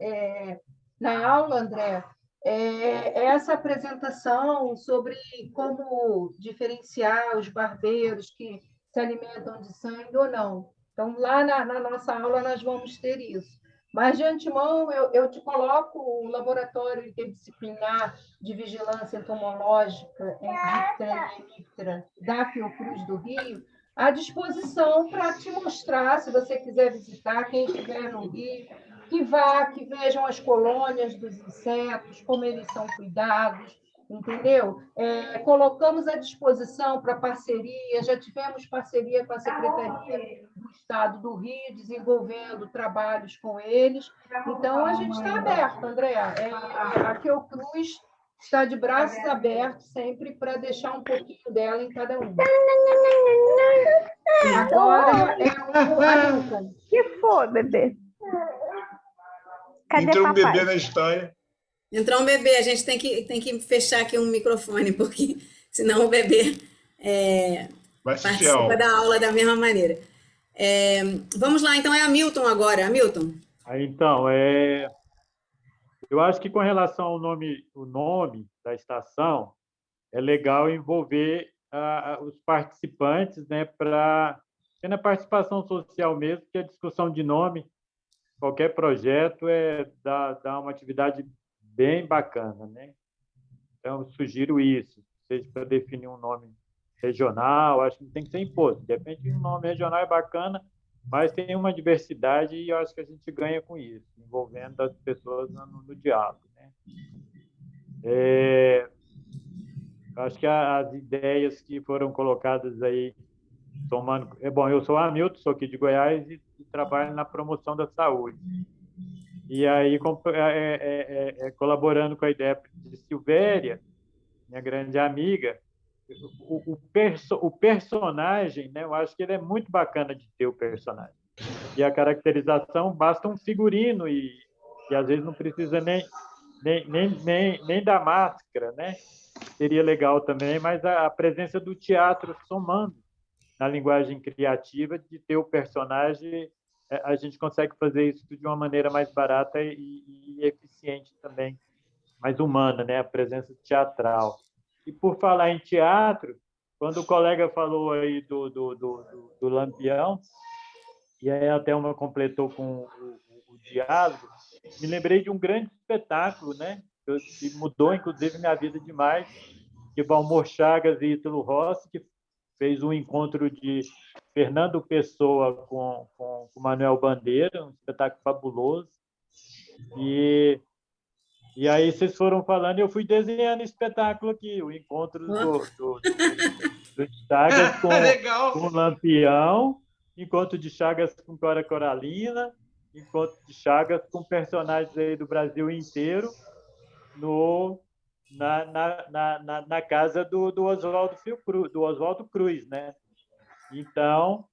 na aula, André, essa apresentação sobre como diferenciar os barbeiros que se alimentam de sangue ou não. Então, lá na nossa aula, nós vamos ter isso. Mas, de antemão, eu te coloco o laboratório interdisciplinar de vigilância entomológica em Diptera e Hemíptera da Fiocruz do Rio à disposição para te mostrar, se você quiser visitar, quem estiver no Rio, que vá, que vejam as colônias dos insetos, como eles são cuidados, entendeu? Colocamos à disposição para parceria, já tivemos parceria com a Secretaria do Estado do Rio, desenvolvendo trabalhos com eles. Então, a gente está aberto, André. A Fiocruz está de braços abertos sempre para deixar um pouquinho dela em cada um. Agora é o Hamilton. Que foi, bebê? Cadê Entrou um papai? bebê na história. Entrou um bebê, a gente tem que fechar aqui um microfone, porque senão o bebê Vai ser participa fiel. da aula da mesma maneira. Vamos lá, então é Hamilton agora. Hamilton. Então, eu acho que com relação ao o nome da estação, é legal envolver os participantes, né, para ter na participação social mesmo, que a discussão de nome, qualquer projeto, dá uma atividade bem bacana, né? Então, eu sugiro isso, seja para definir um nome regional, acho que não tem que ser imposto, de repente um nome regional é bacana, mas tem uma diversidade e eu acho que a gente ganha com isso, envolvendo as pessoas no diálogo, né? Acho que as ideias que foram colocadas aí, somando... Bom, eu sou Hamilton, sou aqui de Goiás e trabalho na promoção da saúde. E aí, colaborando com a ideia de Silvéria, minha grande amiga, o personagem, né, eu acho que ele é muito bacana de ter o personagem. E a caracterização basta um figurino e às vezes não precisa nem da máscara, né? Seria legal também, mas a presença do teatro somando na linguagem criativa de ter o personagem, a gente consegue fazer isso de uma maneira mais barata e eficiente também, mais humana, né? A presença teatral. E por falar em teatro, quando o colega falou aí do Lampião, e aí a Thelma completou com o diálogo, me lembrei de um grande espetáculo, né? Que mudou, inclusive, minha vida demais, de Valmor Chagas e Ítalo Rossi, que fez um encontro de Fernando Pessoa com Manuel Bandeira, um espetáculo fabuloso. E aí vocês foram falando, e eu fui desenhando espetáculo aqui, o encontro do Chagas com o Lampião, encontro de Chagas com Cora Coralina, encontro de Chagas com personagens aí do Brasil inteiro, na casa do Oswaldo Cruz, né? Então,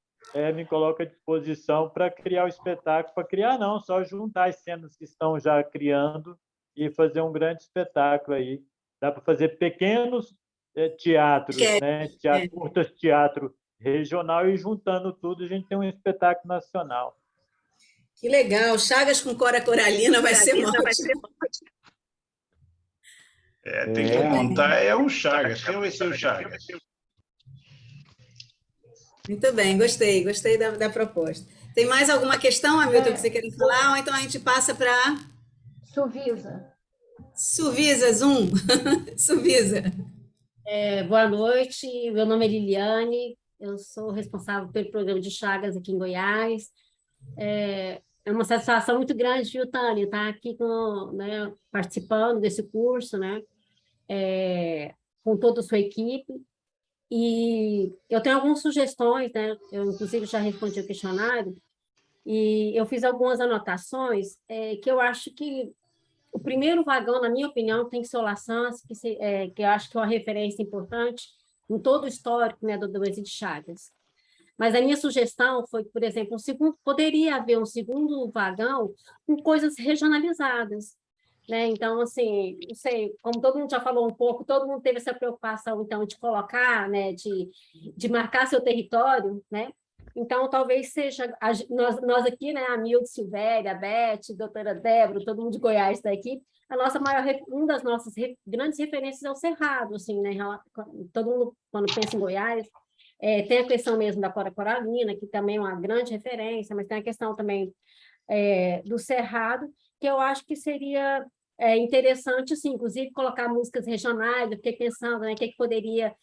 me coloca à disposição para criar o espetáculo, para criar não, só juntar as cenas que estão já criando e fazer um grande espetáculo aí. Dá para fazer pequenos teatros, né? Curtas teatro regional e juntando tudo a gente tem um espetáculo nacional. Que legal, Chagas com Cora Coralina vai ser ótimo. Tem que montar o Chagas. Quem vai ser o Chagas? Muito bem, gostei da proposta. Tem mais alguma questão, Hamilton, que você quer falar? Ou então a gente passa para... Suvisa, Zoom. Suvisa. Boa noite, meu nome é Liliane, eu sou responsável pelo programa de Chagas aqui em Goiás. É uma satisfação muito grande, viu, Tânia, estar aqui participando desse curso, né? Com toda a sua equipe. E eu tenho algumas sugestões, né? Eu, inclusive, já respondi o questionário, e eu fiz algumas anotações que eu acho que o primeiro vagão, na minha opinião, tem que ser o Lassans, que eu acho que é uma referência importante em todo o histórico, né, da doença de Chagas. Mas a minha sugestão foi, por exemplo, poderia haver um segundo vagão com coisas regionalizadas, né? Então, assim, não sei, como todo mundo já falou um pouco, todo mundo teve essa preocupação, então, de colocar, né, de marcar seu território, né? Então, talvez seja, nós aqui, né, a Milde, Silvéria, a Beth, a doutora Débora, todo mundo de Goiás está aqui, uma das nossas grandes referências é o Cerrado, assim, né? Todo mundo, quando pensa em Goiás, tem a questão mesmo da Cora Coralina, que também é uma grande referência, mas tem a questão também do Cerrado, que eu acho que seria interessante, assim, inclusive colocar músicas regionais. Eu fiquei pensando, né, o que poderia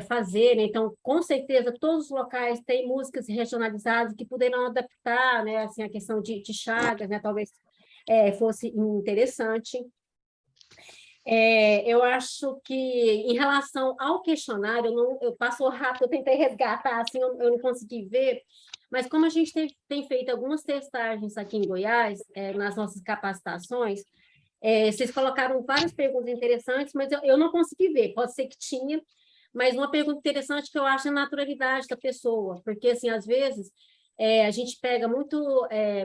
fazer, né? Então, com certeza, todos os locais têm músicas regionalizadas que poderão adaptar, né, assim, a questão de Chagas, né, talvez fosse interessante. Eu acho que, em relação ao questionário, eu passo rápido, eu tentei resgatar, assim, eu não consegui ver, mas como a gente tem feito algumas testagens aqui em Goiás, nas nossas capacitações, vocês colocaram várias perguntas interessantes, mas eu não consegui ver, pode ser que tinha, mas uma pergunta interessante que eu acho é a naturalidade da pessoa, porque, assim, às vezes, a gente pega muito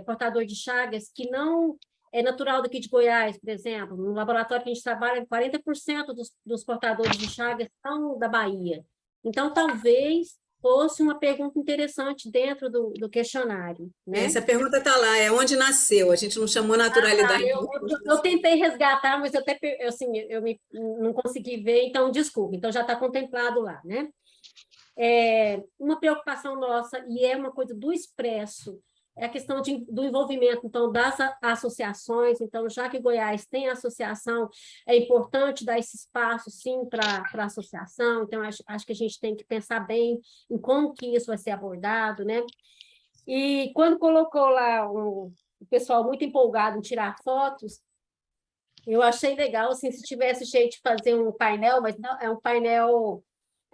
portador de Chagas que não é natural daqui de Goiás, por exemplo. No laboratório que a gente trabalha, 40% dos portadores de Chagas são da Bahia. Então, talvez fosse uma pergunta interessante dentro do questionário, né? Essa pergunta está lá, é onde nasceu, a gente não chamou naturalidade. Eu tentei resgatar, mas não consegui ver, então, desculpa, então já está contemplado lá, né? Uma preocupação nossa, e é uma coisa do Expresso, é a questão do envolvimento, então, das associações. Então, já que Goiás tem associação, é importante dar esse espaço, sim, para a associação. Então, acho que a gente tem que pensar bem em como que isso vai ser abordado, né? E quando colocou lá o pessoal muito empolgado em tirar fotos, eu achei legal, assim, se tivesse jeito de fazer um painel, mas não, é um painel...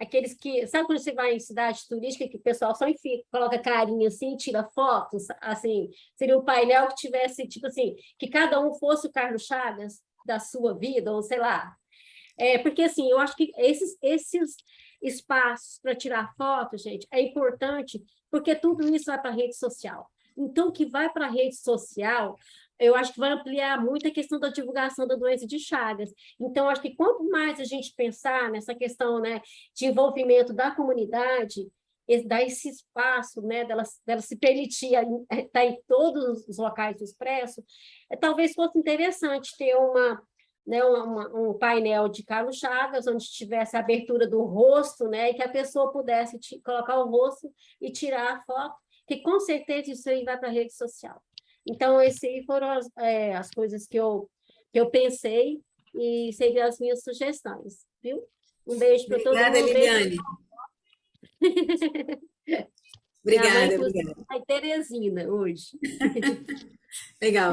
Aqueles que... Sabe quando você vai em cidade turística que o pessoal só coloca carinha assim, tira fotos? Assim, seria um painel que tivesse, tipo assim, que cada um fosse o Carlos Chagas da sua vida, ou sei lá. Porque, assim, eu acho que esses espaços para tirar fotos, gente, é importante, porque tudo isso vai para a rede social. Então, o que vai para a rede social, eu acho que vai ampliar muito a questão da divulgação da doença de Chagas. Então, acho que quanto mais a gente pensar nessa questão, né, de envolvimento da comunidade, dar esse espaço, né, dela se permitir estar em todos os locais do Expresso, talvez fosse interessante ter um painel de Carlos Chagas, onde tivesse a abertura do rosto, né, e que a pessoa pudesse colocar o rosto e tirar a foto, que com certeza isso aí vai para a rede social. Então, essas foram as coisas que eu pensei e seriam as minhas sugestões, viu? Um beijo para todo mundo. Obrigada, Liliane. Obrigada. A Teresina, hoje. Legal.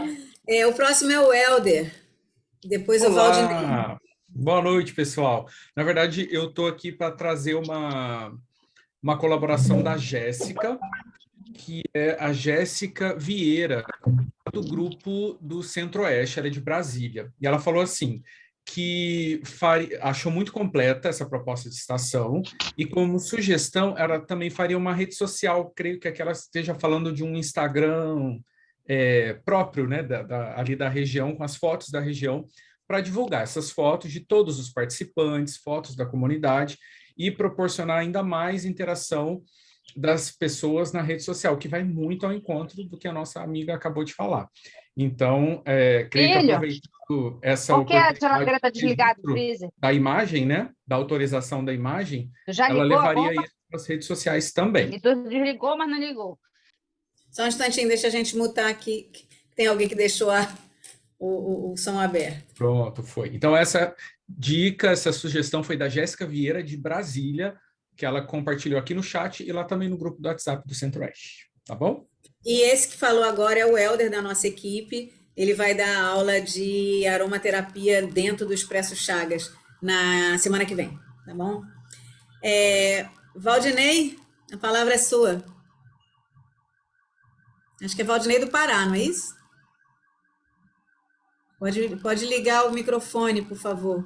O próximo é o Helder. Depois o Valdinei. Boa noite, pessoal. Na verdade, eu estou aqui para trazer uma colaboração da Jéssica, que é a Jéssica Vieira, do grupo do Centro-Oeste, ela é de Brasília. E ela falou assim, que achou muito completa essa proposta de estação, e como sugestão, ela também faria uma rede social, creio que ela esteja falando de um Instagram próprio, né, ali da região, com as fotos da região, para divulgar essas fotos de todos os participantes, fotos da comunidade, e proporcionar ainda mais interação das pessoas na rede social, que vai muito ao encontro do que a nossa amiga acabou de falar. Então, creio que aproveitando essa oportunidade da imagem, né, da autorização da imagem, ela levaria isso para as redes sociais também. Desligou, mas não ligou. Só um instantinho, deixa a gente mutar aqui. Tem alguém que deixou o som aberto. Pronto, foi. Então, essa dica, essa sugestão foi da Jéssica Vieira, de Brasília, que ela compartilhou aqui no chat e lá também no grupo do WhatsApp do Centro-Oeste, tá bom? E esse que falou agora é o Helder da nossa equipe. Ele vai dar aula de aromaterapia dentro do Expresso Chagas na semana que vem, tá bom? Valdinei, a palavra é sua. Acho que é Valdinei do Pará, não é isso? Pode ligar o microfone, por favor.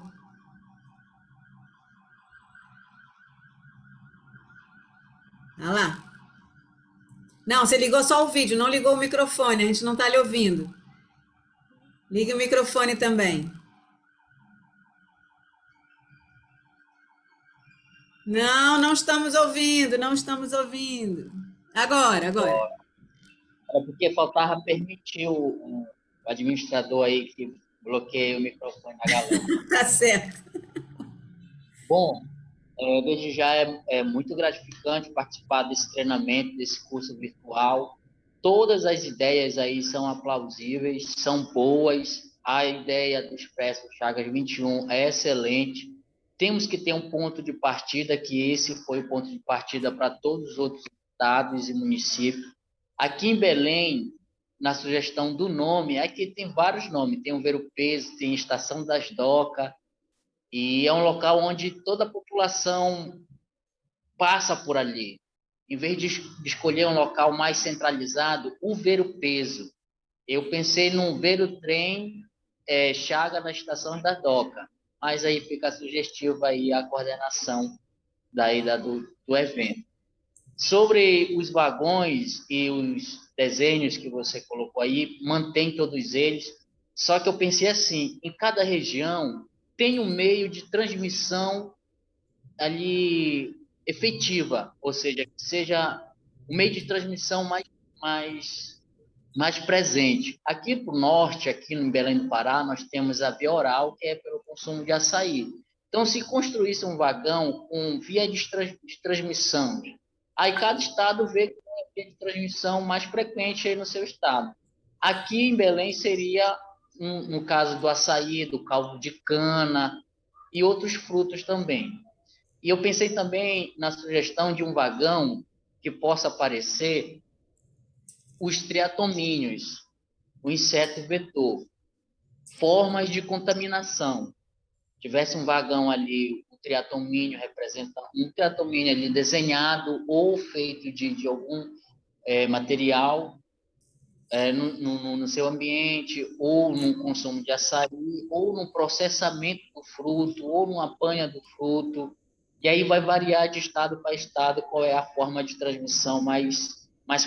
Ah lá. Não, você ligou só o vídeo, não ligou o microfone, a gente não está lhe ouvindo. Ligue o microfone também. Não, não estamos ouvindo, não estamos ouvindo. Agora. É porque faltava permitir o administrador aí que bloqueia o microfone da galera. Tá certo. Bom, desde já é muito gratificante participar desse treinamento, desse curso virtual. Todas as ideias aí são aplausíveis, são boas. A ideia do Expresso Chagas 21 é excelente. Temos que ter um ponto de partida, que esse foi o ponto de partida para todos os outros estados e municípios. Aqui em Belém, na sugestão do nome, aqui tem vários nomes. Tem o Ver-o-Peso, tem a Estação das Docas, e é um local onde toda a população passa por ali. Em vez de escolher um local mais centralizado, o Ver-o-Peso. Eu pensei num Ver-o-Trem Chaga na Estação da Doca, mas aí fica sugestivo aí a coordenação do evento. Sobre os vagões e os desenhos que você colocou aí, mantém todos eles, só que eu pensei assim, em cada região tem um meio de transmissão ali efetiva, ou seja, que seja um meio de transmissão mais presente. Aqui para o norte, aqui no Belém do Pará, nós temos a via oral, que é pelo consumo de açaí. Então, se construísse um vagão com via de transmissão, aí cada estado vê com a via de transmissão mais frequente aí no seu estado. Aqui em Belém seria, no caso do açaí, do caldo de cana e outros frutos também. E eu pensei também na sugestão de um vagão que possa aparecer os triatomíneos, o inseto vetor, formas de contaminação. Tivesse um vagão ali, um triatomíneo representando, um triatomíneo ali desenhado ou feito de algum material no seu ambiente, ou no consumo de açaí, ou no processamento do fruto, ou no apanha do fruto. E aí vai variar de estado para estado qual é a forma de transmissão mais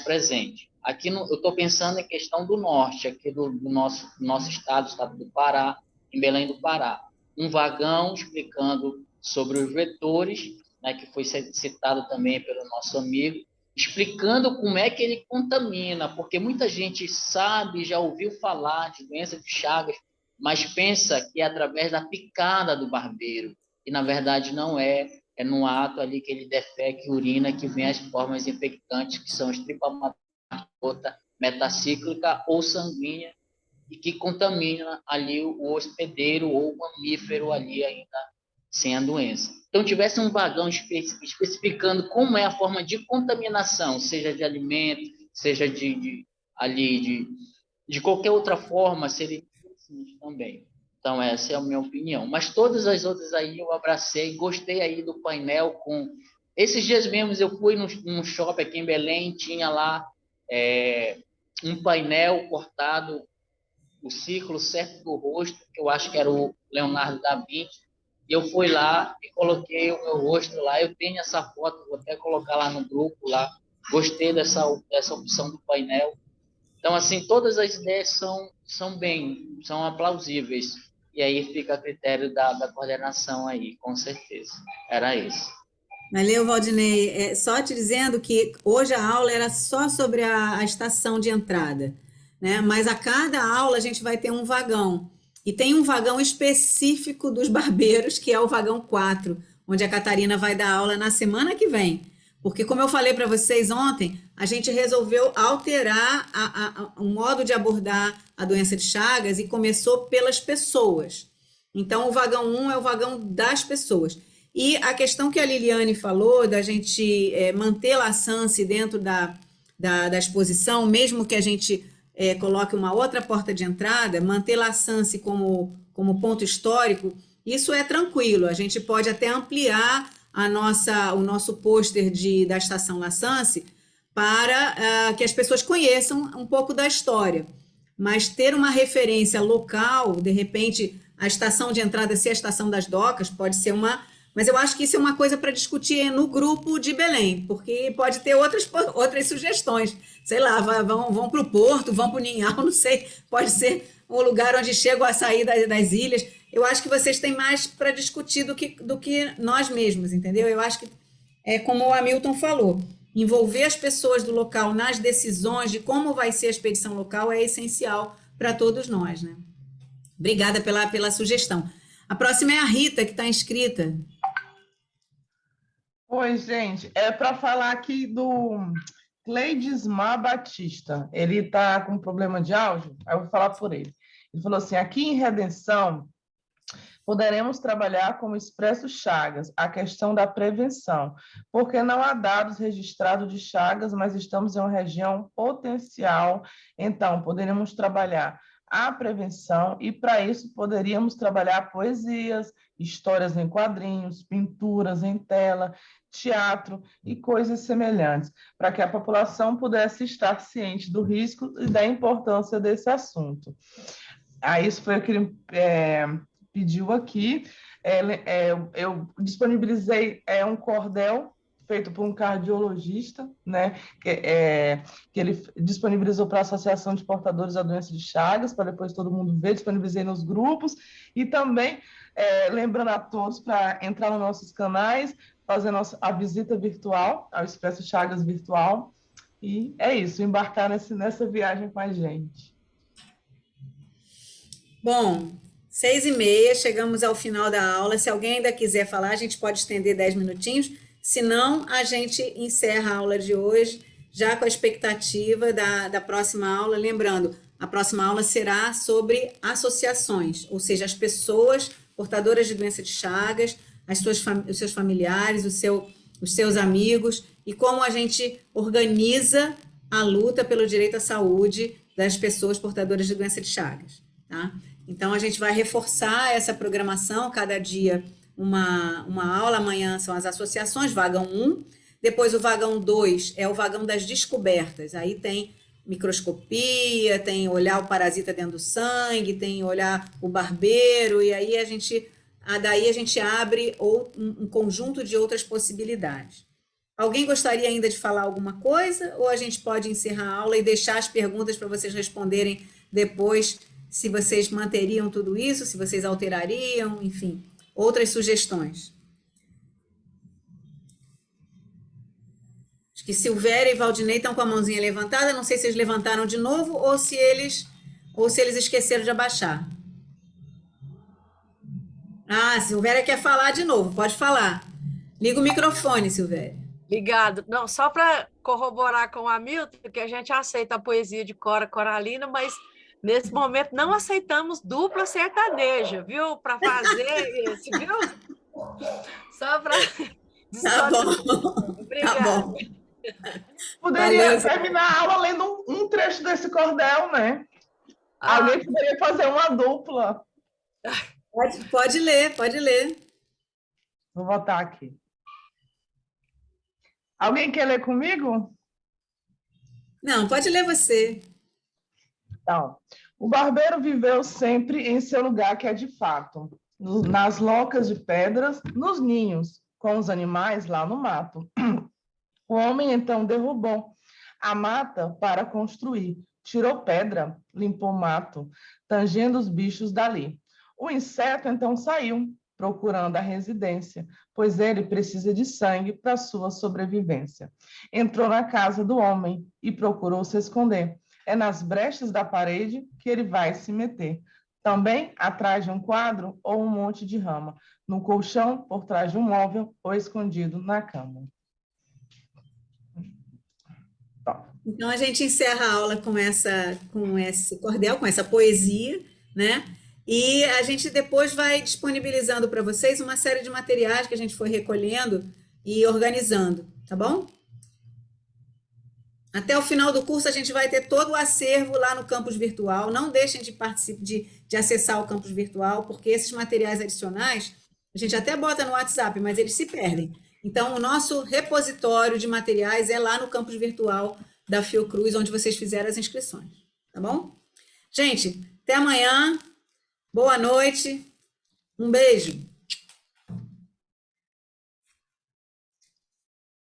presente. Aqui eu estou pensando em questão do norte, aqui do nosso estado, o estado do Pará, em Belém do Pará. Um vagão explicando sobre os vetores, né, que foi citado também pelo nosso amigo, explicando como é que ele contamina, porque muita gente sabe, já ouviu falar de doença de Chagas, mas pensa que é através da picada do barbeiro, e na verdade não é no ato ali que ele defeca e urina que vem as formas infectantes, que são estripamata, metacíclica ou sanguínea, e que contamina ali o hospedeiro ou o mamífero ali ainda sem a doença. Então, tivesse um vagão especificando como é a forma de contaminação, seja de alimento, seja de qualquer outra forma, seria interessante também. Então, essa é a minha opinião. Mas todas as outras aí eu abracei, gostei aí do painel com... Esses dias mesmo eu fui num shopping aqui em Belém, tinha lá um painel cortado, o círculo certo do rosto, que eu acho que era o Leonardo da Vinci, e eu fui lá e coloquei o meu rosto lá. Eu tenho essa foto, vou até colocar lá no grupo lá. Gostei dessa opção do painel. Então, assim, todas as ideias são aplausíveis. E aí fica a critério da coordenação aí, com certeza. Era isso. Valeu, Valdinei. Só te dizendo que hoje a aula era só sobre a estação de entrada, né? Mas a cada aula a gente vai ter um vagão. E tem um vagão específico dos barbeiros, que é o vagão 4, onde a Catarina vai dar aula na semana que vem. Porque, como eu falei para vocês ontem, a gente resolveu alterar o modo de abordar a doença de Chagas e começou pelas pessoas. Então, o vagão 1 é o vagão das pessoas. E a questão que a Liliane falou, da gente manter a Sanse dentro da exposição, mesmo que a gente coloque uma outra porta de entrada, manter a Sanse como ponto histórico, isso é tranquilo. A gente pode até ampliar o nosso pôster da Estação La Sanse para que as pessoas conheçam um pouco da história. Mas ter uma referência local, de repente, a estação de entrada ser a Estação das Docas, pode ser uma Mas eu acho que isso é uma coisa para discutir no grupo de Belém, porque pode ter outras sugestões. Sei lá, vão para o Porto, vão para o Ninhal, não sei, pode ser um lugar onde chegam a sair das ilhas. Eu acho que vocês têm mais para discutir do que nós mesmos, entendeu? Eu acho que é como o Hamilton falou, envolver as pessoas do local nas decisões de como vai ser a expedição local é essencial para todos nós, né? Obrigada pela sugestão. A próxima é a Rita, que está inscrita. Oi, gente. É para falar aqui do Cleidismar Batista. Ele está com problema de áudio, aí eu vou falar por ele. Ele falou assim, aqui em Redenção, poderemos trabalhar como Expresso Chagas, a questão da prevenção, porque não há dados registrados de chagas, mas estamos em uma região potencial, então poderemos trabalhar a prevenção e, para isso, poderíamos trabalhar poesias, histórias em quadrinhos, pinturas em tela, teatro e coisas semelhantes, para que a população pudesse estar ciente do risco e da importância desse assunto. Aí, isso foi o que ele pediu aqui. Eu disponibilizei um cordel feito por um cardiologista, né, que ele disponibilizou para a Associação de Portadores da Doença de Chagas, para depois todo mundo ver, disponibilizei nos grupos, e também lembrando a todos para entrar nos nossos canais, fazer a visita virtual, ao Expresso Chagas Virtual, e é isso, embarcar nessa viagem com a gente. Bom, 6h30, chegamos ao final da aula. Se alguém ainda quiser falar, a gente pode estender 10 minutinhos. Se não, a gente encerra a aula de hoje, já com a expectativa da próxima aula. Lembrando, a próxima aula será sobre associações, ou seja, as pessoas portadoras de doença de Chagas, os seus familiares, os seus amigos, e como a gente organiza a luta pelo direito à saúde das pessoas portadoras de doença de Chagas, tá? Então, a gente vai reforçar essa programação, cada dia uma aula. Amanhã são as associações, vagão 1, depois o vagão 2 é o vagão das descobertas, aí tem microscopia, tem olhar o parasita dentro do sangue, tem olhar o barbeiro, e aí daí a gente abre um conjunto de outras possibilidades. Alguém gostaria ainda de falar alguma coisa, ou a gente pode encerrar a aula e deixar as perguntas para vocês responderem depois, se vocês manteriam tudo isso, se vocês alterariam, enfim, outras sugestões. Acho que Silvéria e Valdinei estão com a mãozinha levantada, não sei se eles levantaram de novo ou se eles esqueceram de abaixar. Ah, Silvéria quer falar de novo, pode falar. Liga o microfone, Silvéria. Obrigado. Não, só para corroborar com o Hamilton, que a gente aceita a poesia de Cora Coralina, mas nesse momento não aceitamos dupla sertaneja, viu? Para fazer esse, viu? Só para... Tá bom. Obrigada. Tá bom. Poderia terminar a aula lendo um trecho desse cordel, né? Alguém poderia fazer uma dupla. Pode ler, pode ler. Vou botar aqui. Alguém quer ler comigo? Não, pode ler você. Então, o barbeiro viveu sempre em seu lugar que é de fato, nas locas de pedras, nos ninhos, com os animais lá no mato. O homem, então, derrubou a mata para construir, tirou pedra, limpou mato, tangendo os bichos dali. O inseto, então, saiu, procurando a residência, pois ele precisa de sangue para sua sobrevivência. Entrou na casa do homem e procurou se esconder. É nas brechas da parede que ele vai se meter. Também atrás de um quadro ou um monte de rama, no colchão, por trás de um móvel ou escondido na cama. Então, a gente encerra a aula com esse cordel, com essa poesia, né? E a gente depois vai disponibilizando para vocês uma série de materiais que a gente foi recolhendo e organizando, tá bom? Até o final do curso, a gente vai ter todo o acervo lá no campus virtual. Não deixem de acessar o campus virtual, porque esses materiais adicionais, a gente até bota no WhatsApp, mas eles se perdem. Então, o nosso repositório de materiais é lá no campus virtual da Fiocruz, onde vocês fizeram as inscrições, tá bom? Gente, até amanhã. Boa noite. Um beijo.